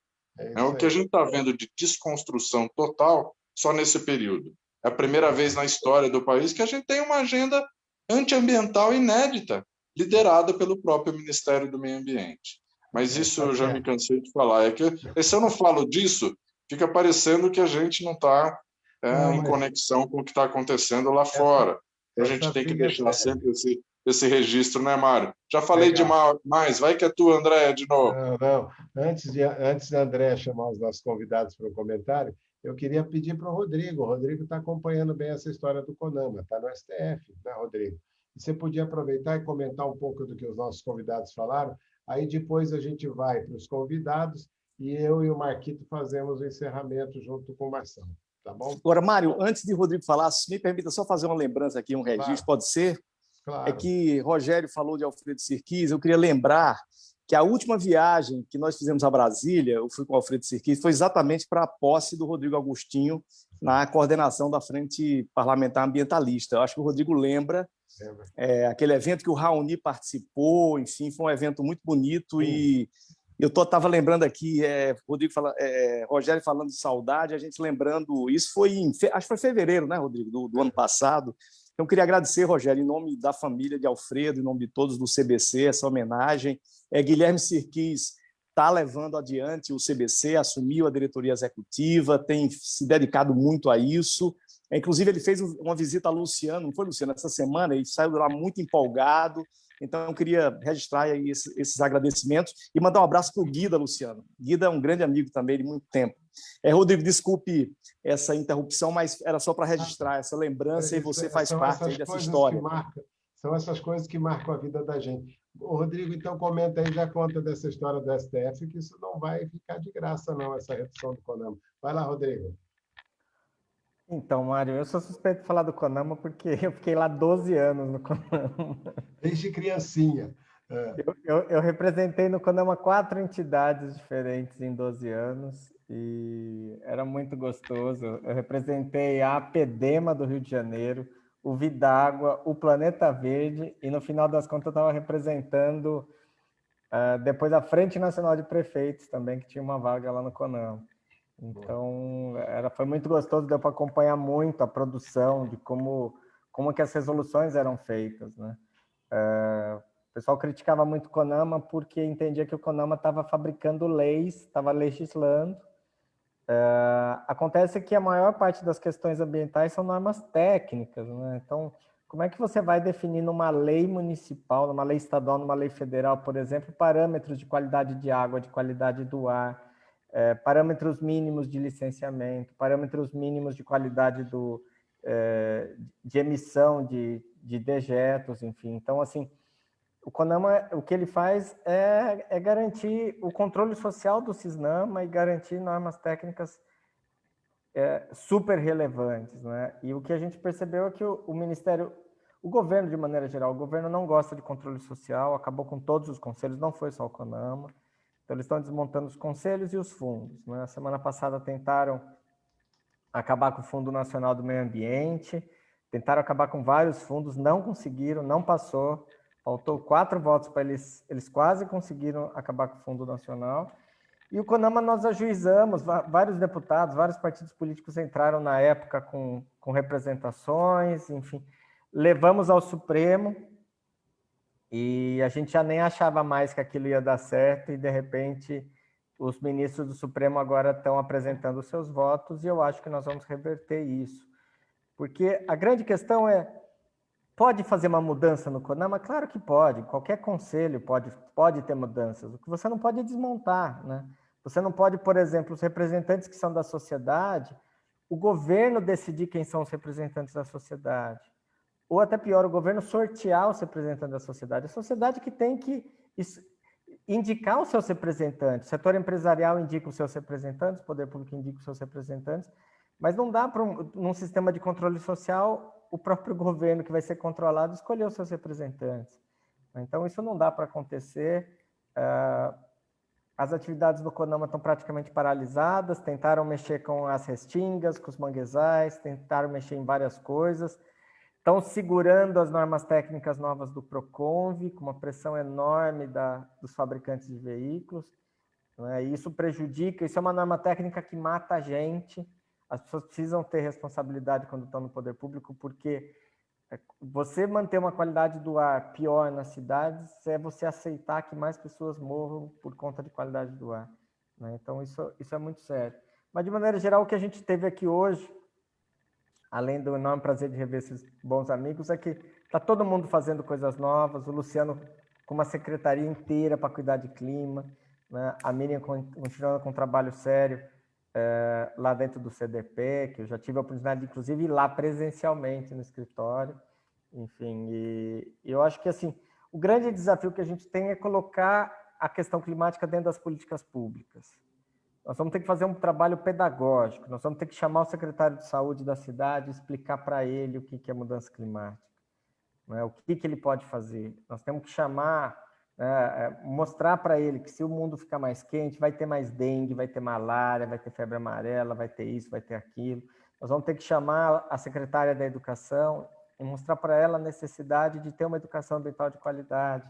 O que a gente está vendo de desconstrução total só nesse período. É a primeira vez na história do país que a gente tem uma agenda antiambiental inédita, liderada pelo próprio Ministério do Meio Ambiente. Mas isso eu já me cansei de falar. É que se eu não falo disso, fica parecendo que a gente não está em conexão com o que está acontecendo lá fora. A gente tem que deixar sempre esse registro, né, Mário? Já falei demais. Vai que é tu, André, de novo. Não. Antes da André chamar os nossos convidados para o comentário, eu queria pedir para o Rodrigo. O Rodrigo está acompanhando bem essa história do Conama, está no STF, né, Rodrigo? E você podia aproveitar e comentar um pouco do que os nossos convidados falaram. Aí depois a gente vai para os convidados e eu e o Marquito fazemos o encerramento junto com o Marcelo. Tá bom? Agora, Mário, antes de Rodrigo falar, se me permita só fazer uma lembrança aqui, um registro, pode ser? Claro. É que Rogério falou de Alfredo Sirquis, eu queria lembrar que a última viagem que nós fizemos a Brasília, eu fui com o Alfredo Sirquis, foi exatamente para a posse do Rodrigo Agostinho na coordenação da Frente Parlamentar Ambientalista. Eu acho que o Rodrigo lembra aquele evento que o Raoni participou, enfim, foi um evento muito bonito. E eu estava lembrando aqui, Rogério falando de saudade, a gente lembrando, isso foi acho que foi fevereiro, né, Rodrigo, do ano passado. Então, eu queria agradecer, Rogério, em nome da família de Alfredo, em nome de todos do CBC, essa homenagem. Guilherme Sirquis está levando adiante o CBC, assumiu a diretoria executiva, tem se dedicado muito a isso. Inclusive, ele fez uma visita a Luciano, não foi, Luciano, essa semana, e saiu de lá muito empolgado. Então, eu queria registrar aí esses agradecimentos e mandar um abraço para o Guida, Luciano. Guida é um grande amigo também de muito tempo. Rodrigo, desculpe essa interrupção, mas era só para registrar essa lembrança e você faz parte aí dessa história. São essas coisas que marcam a vida da gente. O Rodrigo, então, comenta aí, já conta dessa história do STF, que isso não vai ficar de graça, não, essa redução do Conama. Vai lá, Rodrigo. Então, Mário, eu sou suspeito de falar do Conama porque eu fiquei lá 12 anos no Conama. Desde criancinha. Eu representei no Conama 4 entidades diferentes em 12 anos e era muito gostoso. Eu representei a APDEMA do Rio de Janeiro, o Vidágua, o Planeta Verde e, no final das contas, eu estava representando depois a Frente Nacional de Prefeitos também, que tinha uma vaga lá no Conama. Então, foi muito gostoso, deu para acompanhar muito a produção de como que as resoluções eram feitas, né? O pessoal criticava muito o Conama porque entendia que o Conama estava fabricando leis, estava legislando. Acontece que a maior parte das questões ambientais são normas técnicas, né? Então, como é que você vai definir numa lei municipal, numa lei estadual, numa lei federal, por exemplo, parâmetros de qualidade de água, de qualidade do ar, parâmetros mínimos de licenciamento, parâmetros mínimos de qualidade de emissão de dejetos, enfim. Então, assim, o Conama, o que ele faz é garantir o controle social do Cisnama e garantir normas técnicas super relevantes, né? E o que a gente percebeu é que o Ministério, o governo de maneira geral, o governo não gosta de controle social, acabou com todos os conselhos, não foi só o Conama. Então, eles estão desmontando os conselhos e os fundos, né? Semana passada tentaram acabar com o Fundo Nacional do Meio Ambiente, tentaram acabar com vários fundos, não conseguiram, não passou. Faltou 4 votos para eles quase conseguiram acabar com o Fundo Nacional. E o CONAMA nós ajuizamos, vários deputados, vários partidos políticos entraram na época com representações, enfim, levamos ao Supremo e a gente já nem achava mais que aquilo ia dar certo e, de repente, os ministros do Supremo agora estão apresentando os seus votos e eu acho que nós vamos reverter isso. Porque a grande questão é, pode fazer uma mudança no CONAMA? Claro que pode, qualquer conselho pode ter mudanças. O que você não pode é desmontar, né? Você não pode, por exemplo, os representantes que são da sociedade, o governo decidir quem são os representantes da sociedade. Ou até pior, o governo sortear os representantes da sociedade. A sociedade que tem que indicar os seus representantes. O setor empresarial indica os seus representantes, o poder público indica os seus representantes, mas não dá para, num sistema de controle social, o próprio governo que vai ser controlado escolher os seus representantes. Então, isso não dá para acontecer. As atividades do CONAMA estão praticamente paralisadas, tentaram mexer com as restingas, com os manguezais, tentaram mexer em várias coisas, estão segurando as normas técnicas novas do PROCONVE, com uma pressão enorme dos fabricantes de veículos, né? E isso prejudica, isso é uma norma técnica que mata a gente, as pessoas precisam ter responsabilidade quando estão no poder público, porque você manter uma qualidade do ar pior nas cidades é você aceitar que mais pessoas morram por conta de qualidade do ar, né? Então, isso é muito sério. Mas, de maneira geral, o que a gente teve aqui hoje, além do enorme prazer de rever esses bons amigos, é que está todo mundo fazendo coisas novas, o Luciano com uma secretaria inteira para cuidar de clima, né? A Miriam continuando com um trabalho sério lá dentro do CDP, que eu já tive a oportunidade de, inclusive, ir lá presencialmente no escritório. Enfim, e eu acho que, assim, o grande desafio que a gente tem é colocar a questão climática dentro das políticas públicas. Nós vamos ter que fazer um trabalho pedagógico, nós vamos ter que chamar o secretário de saúde da cidade e explicar para ele o que é mudança climática, né? O que ele pode fazer. Nós temos que chamar, mostrar para ele que se o mundo ficar mais quente, vai ter mais dengue, vai ter malária, vai ter febre amarela, vai ter isso, vai ter aquilo. Nós vamos ter que chamar a secretária da Educação e mostrar para ela a necessidade de ter uma educação ambiental de qualidade.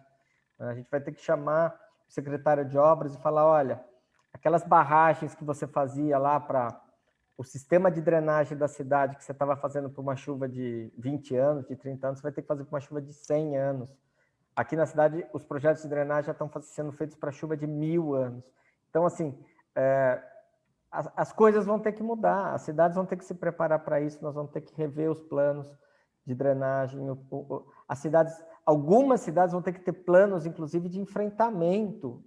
A gente vai ter que chamar o secretário de Obras e falar, olha, aquelas barragens que você fazia lá para o sistema de drenagem da cidade, que você estava fazendo por uma chuva de 20 anos, de 30 anos, você vai ter que fazer por uma chuva de 100 anos. Aqui na cidade, os projetos de drenagem já estão sendo feitos para chuva de 1000 anos. Então, assim, as coisas vão ter que mudar, as cidades vão ter que se preparar para isso, nós vamos ter que rever os planos de drenagem. Algumas cidades vão ter que ter planos, inclusive, de enfrentamento.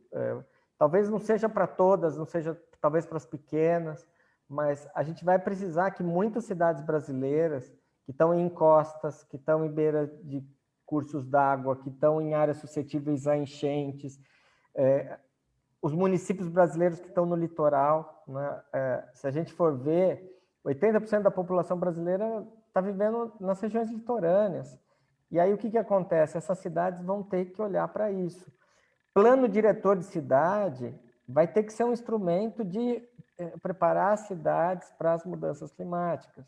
Talvez não seja para todas, não seja talvez para as pequenas, mas a gente vai precisar que muitas cidades brasileiras que estão em encostas, que estão em beira de cursos d'água, que estão em áreas suscetíveis a enchentes, os municípios brasileiros que estão no litoral, né? Se a gente for ver, 80% da população brasileira está vivendo nas regiões litorâneas. E aí o que acontece? Essas cidades vão ter que olhar para isso. Plano diretor de cidade vai ter que ser um instrumento de preparar as cidades para as mudanças climáticas,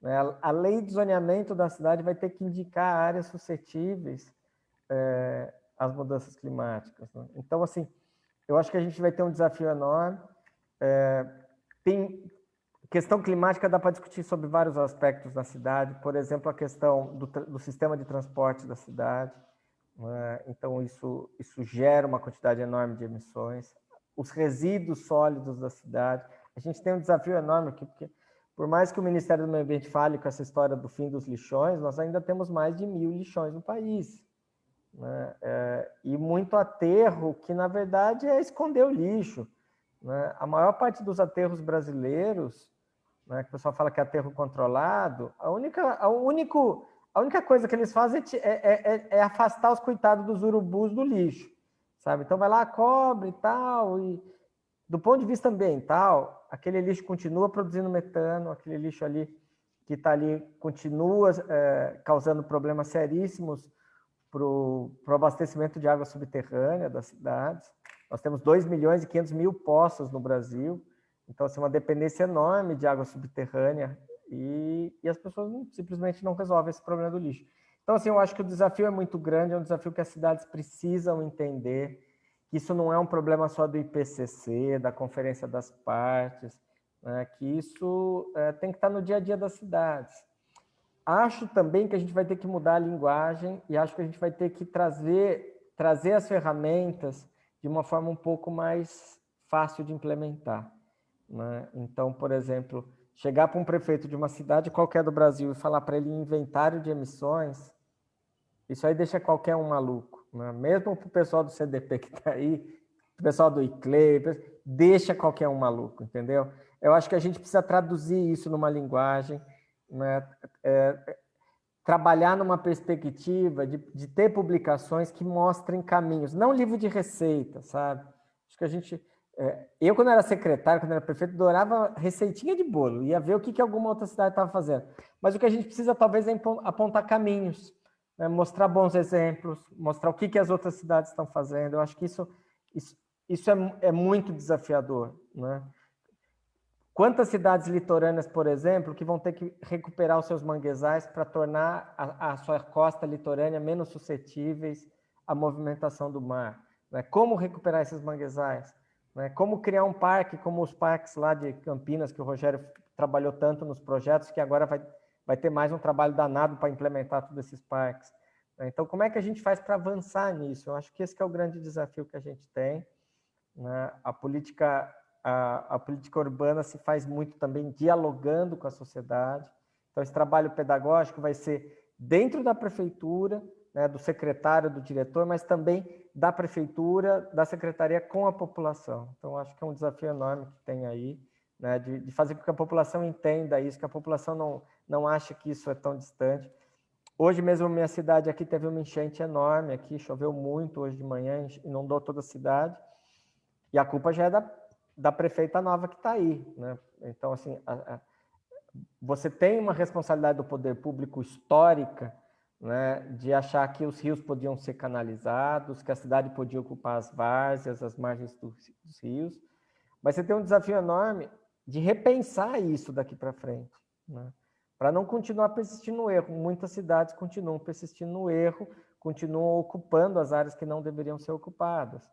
né? A lei de zoneamento da cidade vai ter que indicar áreas suscetíveis às mudanças climáticas, né? Então, assim, eu acho que a gente vai ter um desafio enorme. Questão climática dá para discutir sobre vários aspectos da cidade, por exemplo, a questão do sistema de transporte da cidade, né? Então, isso gera uma quantidade enorme de emissões. Os resíduos sólidos da cidade. A gente tem um desafio enorme aqui, porque por mais que o Ministério do Meio Ambiente fale com essa história do fim dos lixões, nós ainda temos mais de 1000 lixões no país, né? E muito aterro, que na verdade é esconder o lixo, né? A maior parte dos aterros brasileiros, né, que o pessoal fala que é aterro controlado, a única coisa que eles fazem é afastar os coitados dos urubus do lixo, sabe? Então vai lá, cobre e tal, e do ponto de vista ambiental, aquele lixo continua produzindo metano, aquele lixo ali que está ali continua causando problemas seríssimos para o abastecimento de água subterrânea das cidades. Nós temos 2.500.000 poços no Brasil, então, assim, uma dependência enorme de água subterrânea e as pessoas simplesmente não resolvem esse problema do lixo. Então, assim, eu acho que o desafio é muito grande, é um desafio que as cidades precisam entender, que isso não é um problema só do IPCC, da Conferência das Partes, né, que isso tem que estar no dia a dia das cidades. Acho também que a gente vai ter que mudar a linguagem e acho que a gente vai ter que trazer as ferramentas de uma forma um pouco mais fácil de implementar, né? Então, por exemplo, chegar para um prefeito de uma cidade qualquer do Brasil e falar para ele inventário de emissões, isso aí deixa qualquer um maluco, né? Mesmo para o pessoal do CDP que está aí, o pessoal do ICLEI, deixa qualquer um maluco, entendeu? Eu acho que a gente precisa traduzir isso numa linguagem, né? Trabalhar numa perspectiva de ter publicações que mostrem caminhos, não livro de receita, sabe? Acho que a gente... eu, quando era secretário, quando era prefeito, adorava receitinha de bolo, ia ver o que alguma outra cidade estava fazendo. Mas o que a gente precisa, talvez, é apontar caminhos, né? Mostrar bons exemplos, mostrar o que as outras cidades estão fazendo. Eu acho que isso é muito desafiador, né? Quantas cidades litorâneas, por exemplo, que vão ter que recuperar os seus manguezais para tornar a sua costa litorânea menos suscetíveis à movimentação do mar, né? Como recuperar esses manguezais, né? Como criar um parque, como os parques lá de Campinas, que o Rogério trabalhou tanto nos projetos, que agora vai ter mais um trabalho danado para implementar todos esses parques, né? Então, como é que a gente faz para avançar nisso? Eu acho que esse que é o grande desafio que a gente tem, né? A política urbana se faz muito também dialogando com a sociedade. Então, esse trabalho pedagógico vai ser dentro da prefeitura, né, do secretário, do diretor, mas também da prefeitura, da secretaria com a população. Então, acho que é um desafio enorme que tem aí, né, de fazer com que a população entenda isso, que a população não ache que isso é tão distante. Hoje mesmo, minha cidade aqui teve uma enchente enorme, aqui choveu muito hoje de manhã, inundou toda a cidade, e a culpa já é da prefeita nova que está aí, né? Então, assim, você tem uma responsabilidade do poder público histórica, né, de achar que os rios podiam ser canalizados, que a cidade podia ocupar as várzeas, as margens dos rios, mas você tem um desafio enorme de repensar isso daqui para frente, né? Para não continuar persistindo no erro. Muitas cidades continuam persistindo no erro, continuam ocupando as áreas que não deveriam ser ocupadas,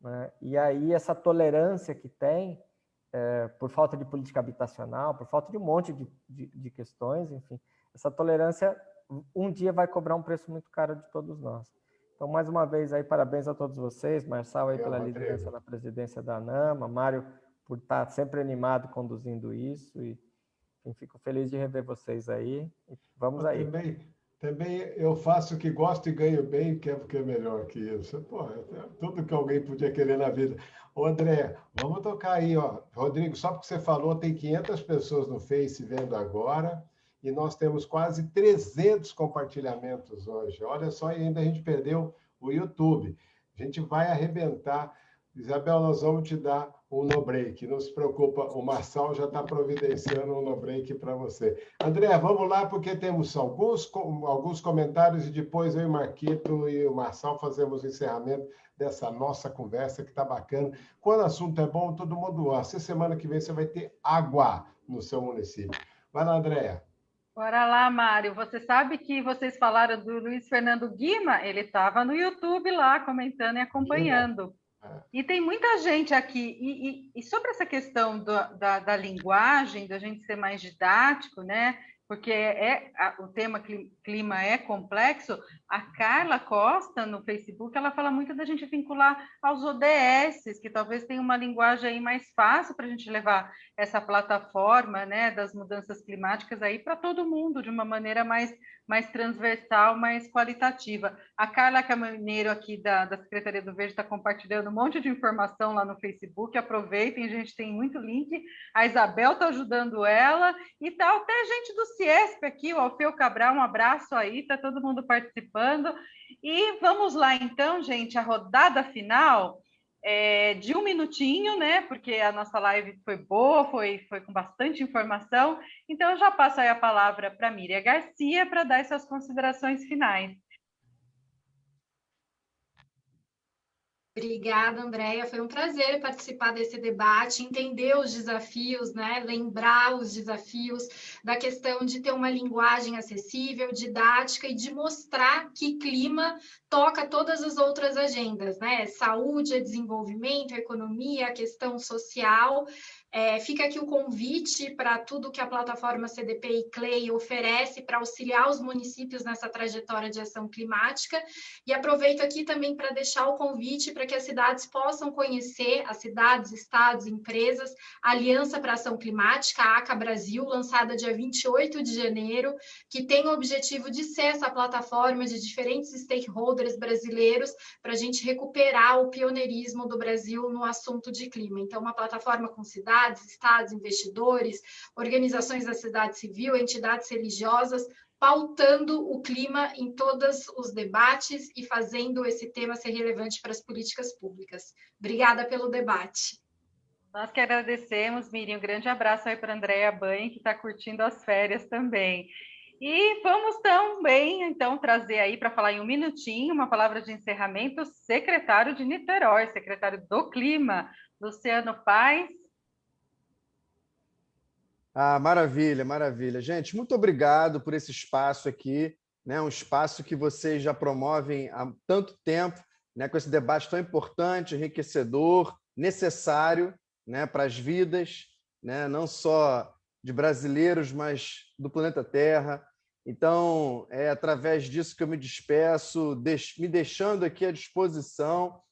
né? E aí essa tolerância que tem, por falta de política habitacional, por falta de um monte de questões, enfim, essa tolerância um dia vai cobrar um preço muito caro de todos nós. Então, mais uma vez, aí, parabéns a todos vocês, Marçal aí pela liderança na presidência da ANAMA, Mário por estar sempre animado conduzindo isso, e enfim, fico feliz de rever vocês aí, e vamos aí. Também eu faço o que gosto e ganho bem, que é melhor que isso. Pô, tudo que alguém podia querer na vida. Ô, André, vamos tocar aí, ó. Rodrigo, só porque você falou, tem 500 pessoas no Face vendo agora, e nós temos quase 300 compartilhamentos hoje. Olha só, e ainda a gente perdeu o YouTube. A gente vai arrebentar. Isabel, nós vamos te dar um no-break. Não se preocupa, o Marçal já está providenciando um no-break para você. André, vamos lá, porque temos alguns comentários e depois eu e o Marquito e o Marçal fazemos o encerramento dessa nossa conversa, que está bacana. Quando o assunto é bom, todo mundo gosta. Semana que vem você vai ter água no seu município. Vai lá, Andréia. Bora lá, Mário. Você sabe que vocês falaram do Luiz Fernando Guima? Ele estava no YouTube lá, comentando e acompanhando. E tem muita gente aqui. E sobre essa questão da linguagem, da gente ser mais didático, né? Porque o tema clima é complexo. A Carla Costa, no Facebook, ela fala muito da gente vincular aos ODS, que talvez tenha uma linguagem aí mais fácil para a gente levar essa plataforma, né, das mudanças climáticas aí para todo mundo, de uma maneira mais transversal, mais qualitativa. A Carla Caminheiro aqui da Secretaria do Verde está compartilhando um monte de informação lá no Facebook, aproveitem, a gente tem muito link, a Isabel está ajudando ela, e tá até gente do Ciesp aqui, o Alfeu Cabral, um abraço aí, está todo mundo participando. E vamos lá então, gente, a rodada final de um minutinho, né? Porque a nossa live foi boa, foi com bastante informação. Então, eu já passo aí a palavra para a Miriam Garcia para dar suas considerações finais. Obrigada, Andréia. Foi um prazer participar desse debate, entender os desafios, né? Lembrar os desafios da questão de ter uma linguagem acessível, didática e de mostrar que clima toca todas as outras agendas, né? Saúde, desenvolvimento, economia, a questão social. Fica aqui o convite para tudo que a plataforma CDP e CLEI oferece para auxiliar os municípios nessa trajetória de ação climática. E aproveito aqui também para deixar o convite para que as cidades possam conhecer, as cidades, estados, empresas, a Aliança para a Ação Climática, a ACA Brasil, lançada dia 28 de janeiro, que tem o objetivo de ser essa plataforma de diferentes stakeholders brasileiros para a gente recuperar o pioneirismo do Brasil no assunto de clima. Então, uma plataforma com cidades, estados, investidores, organizações da sociedade civil, entidades religiosas, pautando o clima em todos os debates e fazendo esse tema ser relevante para as políticas públicas. Obrigada pelo debate. Nós que agradecemos, Miriam. Um grande abraço aí para a Andréia Banha, que está curtindo as férias também. E vamos também, então, trazer aí, para falar em um minutinho, uma palavra de encerramento, o secretário de Niterói, secretário do Clima, Luciano Paes. Maravilha, maravilha. Gente, muito obrigado por esse espaço aqui, né? Um espaço que vocês já promovem há tanto tempo, né? Com esse debate tão importante, enriquecedor, necessário, né? Para as vidas, né? Não só de brasileiros, mas do planeta Terra. Então, é através disso que eu me despeço, me deixando aqui à disposição.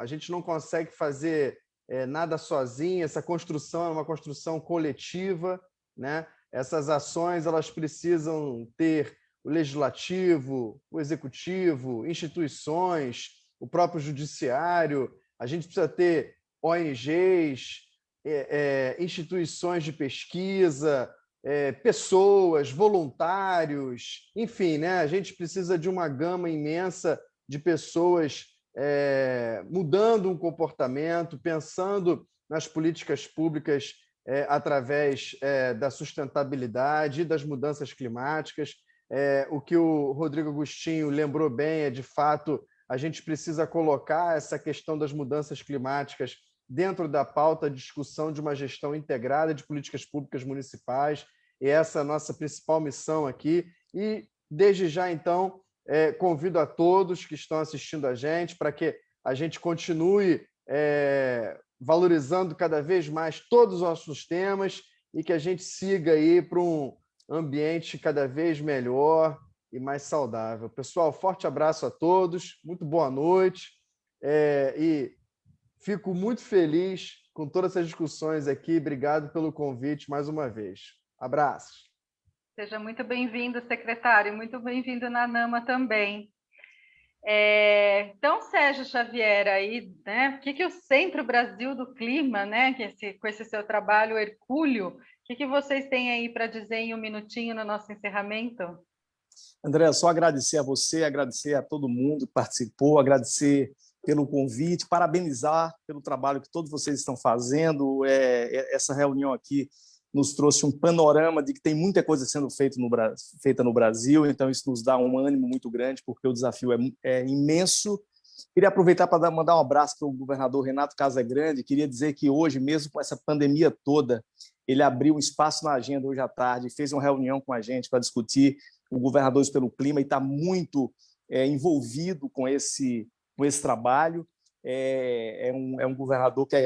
A gente não consegue fazer nada sozinho, essa construção é uma construção coletiva, né? Essas ações elas precisam ter o legislativo, o executivo, instituições, o próprio judiciário, a gente precisa ter ONGs, instituições de pesquisa, pessoas, voluntários, enfim, né? A gente precisa de uma gama imensa de pessoas mudando um comportamento, pensando nas políticas públicas através da sustentabilidade e das mudanças climáticas. O que o Rodrigo Agostinho lembrou bem de fato, a gente precisa colocar essa questão das mudanças climáticas dentro da pauta de discussão de uma gestão integrada de políticas públicas municipais, e essa é a nossa principal missão aqui. E, desde já, então, convido a todos que estão assistindo a gente para que a gente continue valorizando cada vez mais todos os nossos temas e que a gente siga aí para um ambiente cada vez melhor e mais saudável. Pessoal, forte abraço a todos, muito boa noite e fico muito feliz com todas essas discussões aqui. Obrigado pelo convite mais uma vez. Abraços. Seja muito bem-vindo, secretário, muito bem-vindo na NAMA também. Então, Sérgio Xavier, aí, né, o que o Centro Brasil do Clima, né, com esse seu trabalho hercúleo, o que vocês têm aí para dizer em um minutinho no nosso encerramento? André, só agradecer a você, agradecer a todo mundo que participou, agradecer pelo convite, parabenizar pelo trabalho que todos vocês estão fazendo. Essa reunião aqui nos trouxe um panorama de que tem muita coisa sendo feita no Brasil, então isso nos dá um ânimo muito grande, porque o desafio é imenso. Queria aproveitar para mandar um abraço para o governador Renato Casagrande. Queria dizer que hoje, mesmo com essa pandemia toda, ele abriu um espaço na agenda hoje à tarde, fez uma reunião com a gente para discutir o Governadores pelo Clima e está muito envolvido com esse trabalho. É um governador que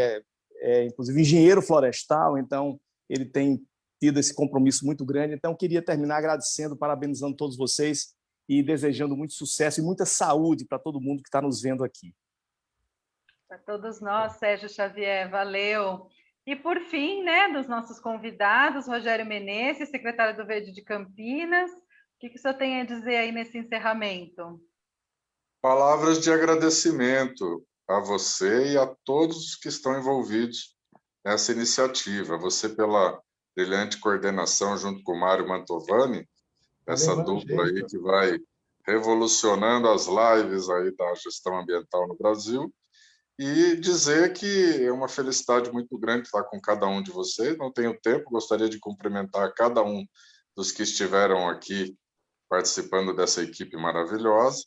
inclusive, engenheiro florestal, então ele tem tido esse compromisso muito grande. Então, queria terminar agradecendo, parabenizando todos vocês e desejando muito sucesso e muita saúde para todo mundo que está nos vendo aqui. Para todos nós, Sérgio Xavier, valeu. E, por fim, né, dos nossos convidados, Rogério Menezes, secretário do Verde de Campinas, o que o senhor tem a dizer aí nesse encerramento? Palavras de agradecimento a você e a todos que estão envolvidos nessa iniciativa. Você pela brilhante coordenação junto com o Mário Mantovani, essa dupla aí que vai revolucionando as lives aí da gestão ambiental no Brasil, e dizer que é uma felicidade muito grande estar com cada um de vocês. Não tenho tempo, gostaria de cumprimentar cada um dos que estiveram aqui participando dessa equipe maravilhosa,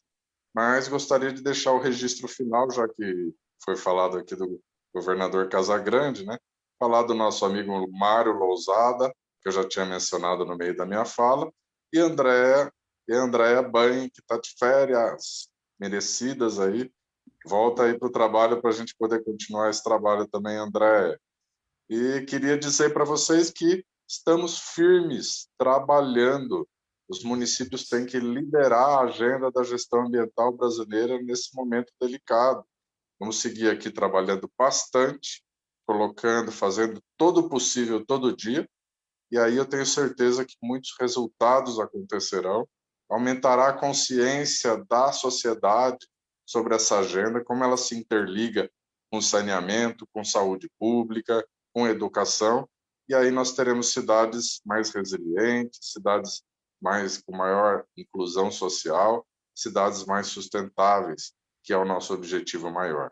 mas gostaria de deixar o registro final, já que foi falado aqui do governador Casagrande, né? Falar do nosso amigo Mário Lousada, que eu já tinha mencionado no meio da minha fala, e Andréa Bain, que está de férias merecidas aí, volta aí para o trabalho para a gente poder continuar esse trabalho também, Andréa. E queria dizer para vocês que estamos firmes, trabalhando. Os municípios têm que liderar a agenda da gestão ambiental brasileira nesse momento delicado. Vamos seguir aqui trabalhando bastante, colocando, fazendo todo o possível todo dia, e aí eu tenho certeza que muitos resultados acontecerão, aumentará a consciência da sociedade sobre essa agenda, como ela se interliga com saneamento, com saúde pública, com educação, e aí nós teremos cidades mais resilientes, cidades com maior inclusão social, cidades mais sustentáveis, que é o nosso objetivo maior.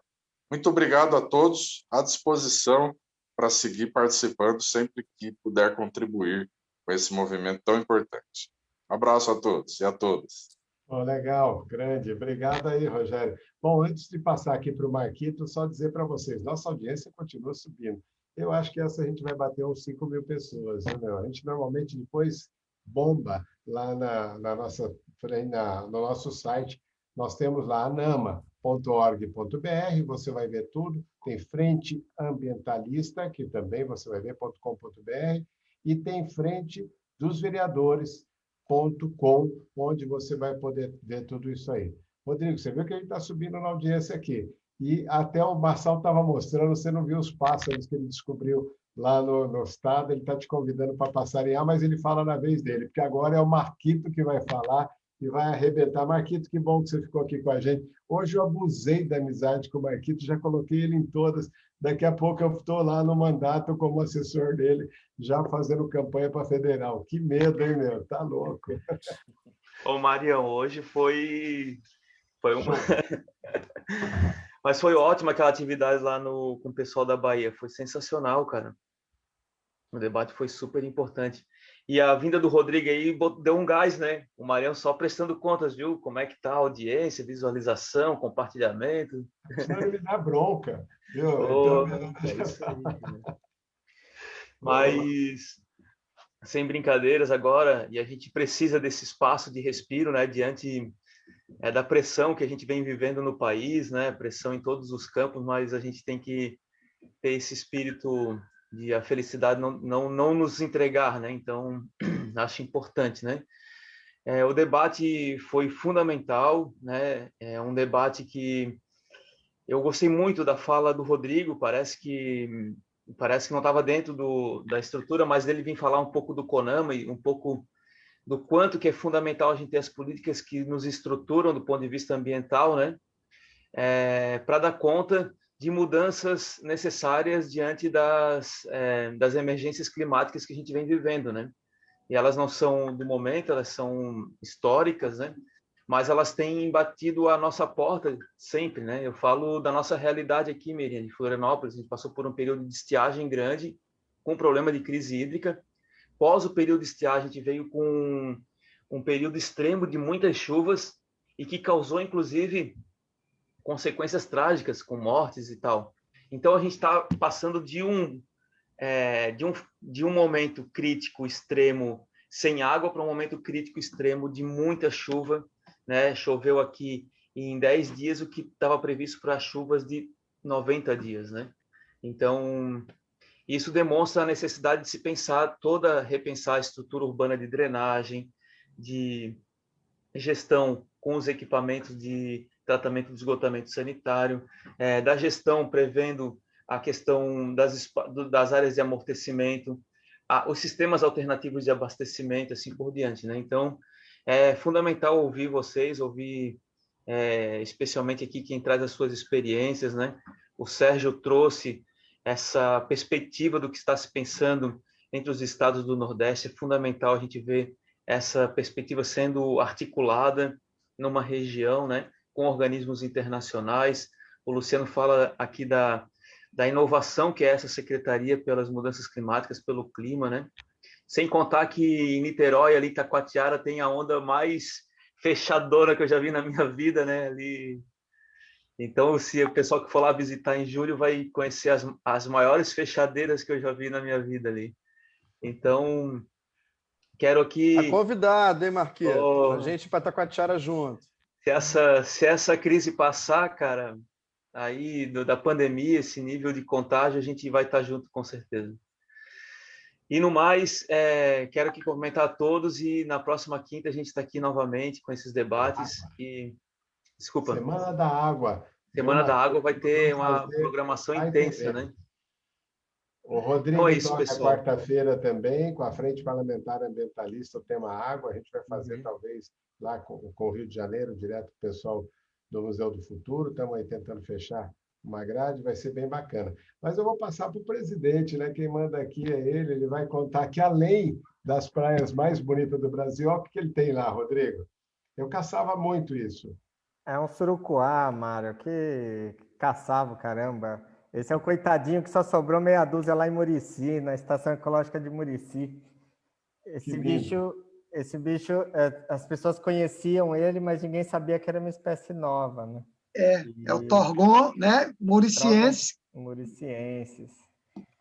Muito obrigado a todos, à disposição para seguir participando sempre que puder contribuir com esse movimento tão importante. Um abraço a todos e a todas. Oh, legal, grande. Obrigado aí, Rogério. Bom, antes de passar aqui para o Marquito, só dizer para vocês, nossa audiência continua subindo. Eu acho que essa a gente vai bater uns 5.000 pessoas, né, meu? A gente normalmente depois bomba lá na nossa, no nosso site. Nós temos lá anama.org.br, você vai ver tudo. Tem Frente Ambientalista, que também você vai ver.com.br, e tem Frente dos Vereadores.com, onde você vai poder ver tudo isso aí. Rodrigo, você viu que a gente está subindo na audiência aqui. E até o Marçal estava mostrando, você não viu os pássaros que ele descobriu lá no estado, ele está te convidando para passarinhar, mas ele fala na vez dele, porque agora é o Marquito que vai falar e vai arrebentar. Marquito, que bom que você ficou aqui com a gente. Hoje eu abusei da amizade com o Marquito, já coloquei ele em todas. Daqui a pouco eu estou lá no mandato como assessor dele, já fazendo campanha para federal. Que medo, hein, meu? Tá louco. Ô, Marião, hoje foi uma... Mas foi ótima aquela atividade lá com o pessoal da Bahia. Foi sensacional, cara. O debate foi super importante. E a vinda do Rodrigo aí deu um gás, né? O Marião só prestando contas, viu? Como é que tá a audiência, visualização, compartilhamento. Senão ele me dá bronca. Viu? Oh, então, é isso aí, né? Mas, sem brincadeiras agora, e a gente precisa desse espaço de respiro, né? Diante da pressão que a gente vem vivendo no país, né? Pressão em todos os campos, mas a gente tem que ter esse espírito de a felicidade não nos entregar, né? Então, acho importante, né? O debate foi fundamental, né? É um debate que eu gostei muito da fala do Rodrigo, parece que não estava dentro da estrutura, mas ele vem falar um pouco do CONAMA e um pouco do quanto que é fundamental a gente ter as políticas que nos estruturam do ponto de vista ambiental, né? Para dar conta de mudanças necessárias diante das emergências climáticas que a gente vem vivendo, né? E elas não são do momento, elas são históricas, né? Mas elas têm batido a nossa porta sempre, né? Eu falo da nossa realidade aqui, Miriam, de Florianópolis. A gente passou por um período de estiagem grande, com problema de crise hídrica. Pós o período de estiagem, a gente veio com um período extremo de muitas chuvas e que causou, inclusive, consequências trágicas, com mortes e tal. Então, a gente está passando de um momento crítico extremo sem água para um momento crítico extremo de muita chuva, né? Choveu aqui em 10 dias o que estava previsto para chuvas de 90 dias, né? Então, isso demonstra a necessidade de se repensar a estrutura urbana de drenagem, de gestão com os equipamentos de tratamento de esgotamento sanitário, da gestão prevendo a questão das áreas de amortecimento, os sistemas alternativos de abastecimento, assim por diante, né? Então, é fundamental ouvir vocês, ouvir especialmente aqui quem traz as suas experiências, né? O Sérgio trouxe essa perspectiva do que está se pensando entre os estados do Nordeste. É fundamental a gente ver essa perspectiva sendo articulada numa região, né, com organismos internacionais. O Luciano fala aqui da inovação que é essa Secretaria pelas Mudanças Climáticas, pelo clima, né? Sem contar que em Niterói, ali, Taquatiara, tem a onda mais fechadona que eu já vi na minha vida, né? Ali. Então, se o pessoal que for lá visitar em julho vai conhecer as maiores fechadeiras que eu já vi na minha vida ali. Então, quero aqui... Tá convidado, hein, Marquito? Oh, a gente ir para Taquatiara junto. Se essa crise passar, cara, aí da pandemia, esse nível de contágio, a gente vai estar junto com certeza. E no mais, quero aqui cumprimentar a todos e na próxima quinta a gente está aqui novamente com esses debates. E desculpa. Semana da Água. Semana da Água vai ter uma programação intensa, né? O Rodrigo então é isso, toca pessoal. quarta-feira também, com a Frente Parlamentar Ambientalista, o tema água. A gente vai fazer, talvez, lá com o Rio de Janeiro, direto para o pessoal do Museu do Futuro. Estamos aí tentando fechar uma grade, vai ser bem bacana. Mas eu vou passar para o presidente, né? Quem manda aqui é ele vai contar que, além das praias mais bonitas do Brasil, olha o que ele tem lá, Rodrigo. Eu caçava muito isso. É um surucuá, Mário, que caçava, caramba. Esse é o coitadinho que só sobrou meia dúzia lá em Murici, na Estação Ecológica de Murici. Esse bicho, as pessoas conheciam ele, mas ninguém sabia que era uma espécie nova, né? É o Torgon, né? Muriciense. Muricienses.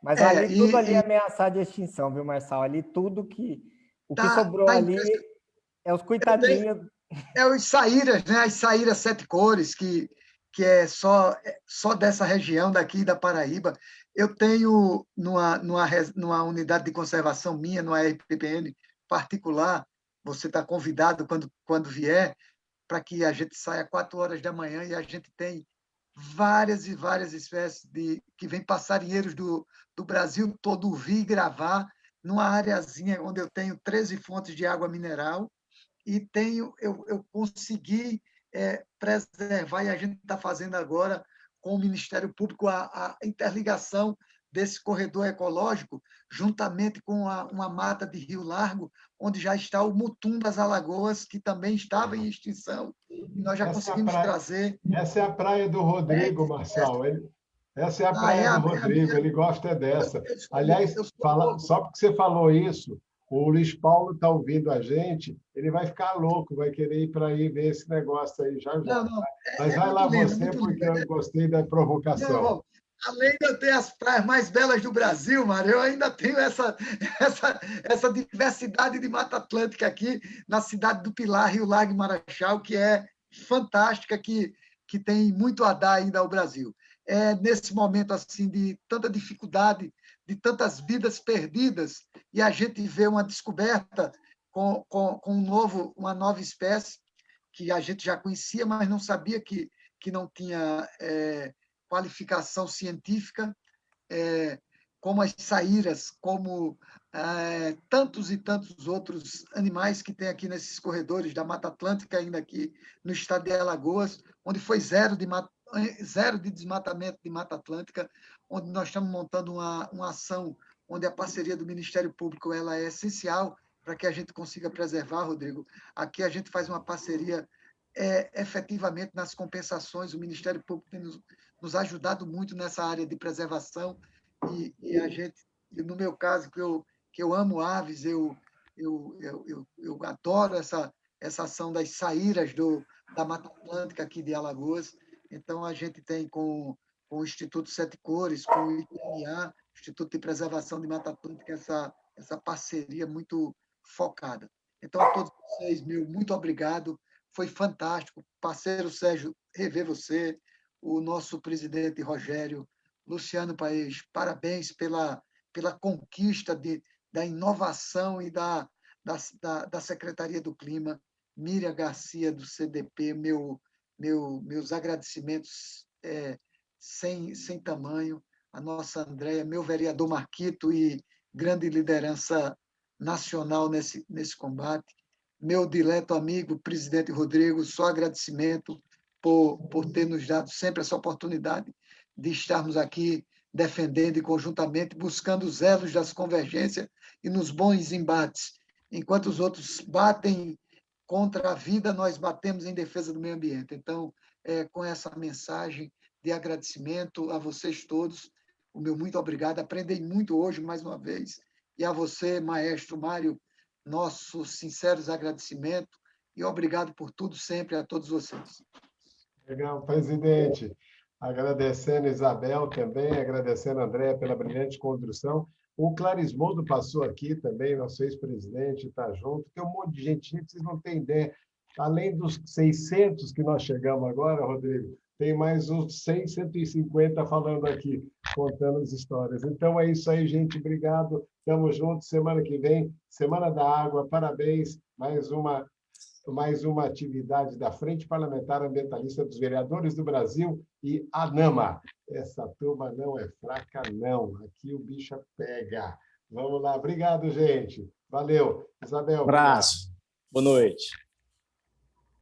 Mas ali tudo ali é ameaçado de extinção, viu, Marçal? Ali tudo que... O que sobrou ali é os coitadinhos... É os saíras, né? As saíras 7 cores, que é só dessa região daqui da Paraíba. Eu tenho, numa unidade de conservação minha, numa RPPN particular, você está convidado quando vier, para que a gente saia 4 horas da manhã e a gente tem várias e várias espécies que vêm passarinheiros do Brasil todo vir gravar numa areazinha onde eu tenho 13 fontes de água mineral e eu consegui preservar, e a gente está fazendo agora com o Ministério Público a interligação desse corredor ecológico, juntamente com uma mata de Rio Largo, onde já está o mutum das Alagoas, que também estava em extinção, e nós já conseguimos trazer... Essa é a praia do Rodrigo, Marçal. Essa é a praia do Rodrigo, ele gosta dessa. Aliás, só porque você falou isso, o Luiz Paulo está ouvindo a gente, ele vai ficar louco, vai querer ir para aí ver esse negócio aí já. Não, mas vai lá você, porque eu gostei da provocação. Não, além de eu ter as praias mais belas do Brasil, Mário, eu ainda tenho essa diversidade de Mata Atlântica aqui na cidade do Pilar, Rio Largo e Marechal, que é fantástica, que tem muito a dar ainda ao Brasil. Nesse momento assim de tanta dificuldade, de tantas vidas perdidas, e a gente vê uma descoberta com uma nova espécie que a gente já conhecia, mas não sabia que não tinha qualificação científica, como as saíras, como tantos e tantos outros animais que tem aqui nesses corredores da Mata Atlântica, ainda aqui no estado de Alagoas, onde foi zero de desmatamento de Mata Atlântica, onde nós estamos montando uma ação onde a parceria do Ministério Público ela é essencial para que a gente consiga preservar, Rodrigo. Aqui a gente faz uma parceria efetivamente nas compensações, o Ministério Público tem nos ajudado muito nessa área de preservação, e a gente, no meu caso, que eu amo aves, eu adoro essa ação das saíras da Mata Atlântica aqui de Alagoas. Então, a gente tem com o Instituto Sete Cores, com o IPMA, Instituto de Preservação de Mata Atlântica, essa parceria muito focada. Então, a todos vocês, muito obrigado. Foi fantástico. Parceiro Sérgio, rever você, o nosso presidente Rogério, Luciano Paes, parabéns pela conquista da inovação e da Secretaria do Clima. Miriam Garcia, do CDP, meus agradecimentos sem tamanho. A nossa Andréia, meu vereador Marquito e grande liderança nacional nesse combate. Meu dileto amigo, presidente Rodrigo, só agradecimento por ter nos dado sempre essa oportunidade de estarmos aqui defendendo e conjuntamente buscando os elos das convergências e nos bons embates. Enquanto os outros batem contra a vida, nós batemos em defesa do meio ambiente. Então, com essa mensagem de agradecimento a vocês todos, o meu muito obrigado. Aprendi muito hoje, mais uma vez. E a você, maestro Mário, nossos sinceros agradecimentos e obrigado por tudo sempre a todos vocês. Legal, presidente. Agradecendo a Isabel também, agradecendo a André pela brilhante condução. O Clarismondo passou aqui também, nosso ex-presidente, está junto. Tem um monte de gente, vocês não têm ideia. Além dos 600 que nós chegamos agora, Rodrigo, tem mais uns 100, 150 falando aqui, contando as histórias. Então é isso aí, gente. Obrigado. Estamos juntos. Semana que vem, Semana da Água. Parabéns. Mais uma atividade da Frente Parlamentar Ambientalista dos Vereadores do Brasil e a NAMA. Essa turma não é fraca, não. Aqui o bicho pega. Vamos lá. Obrigado, gente. Valeu. Isabel. Abraço. Boa noite.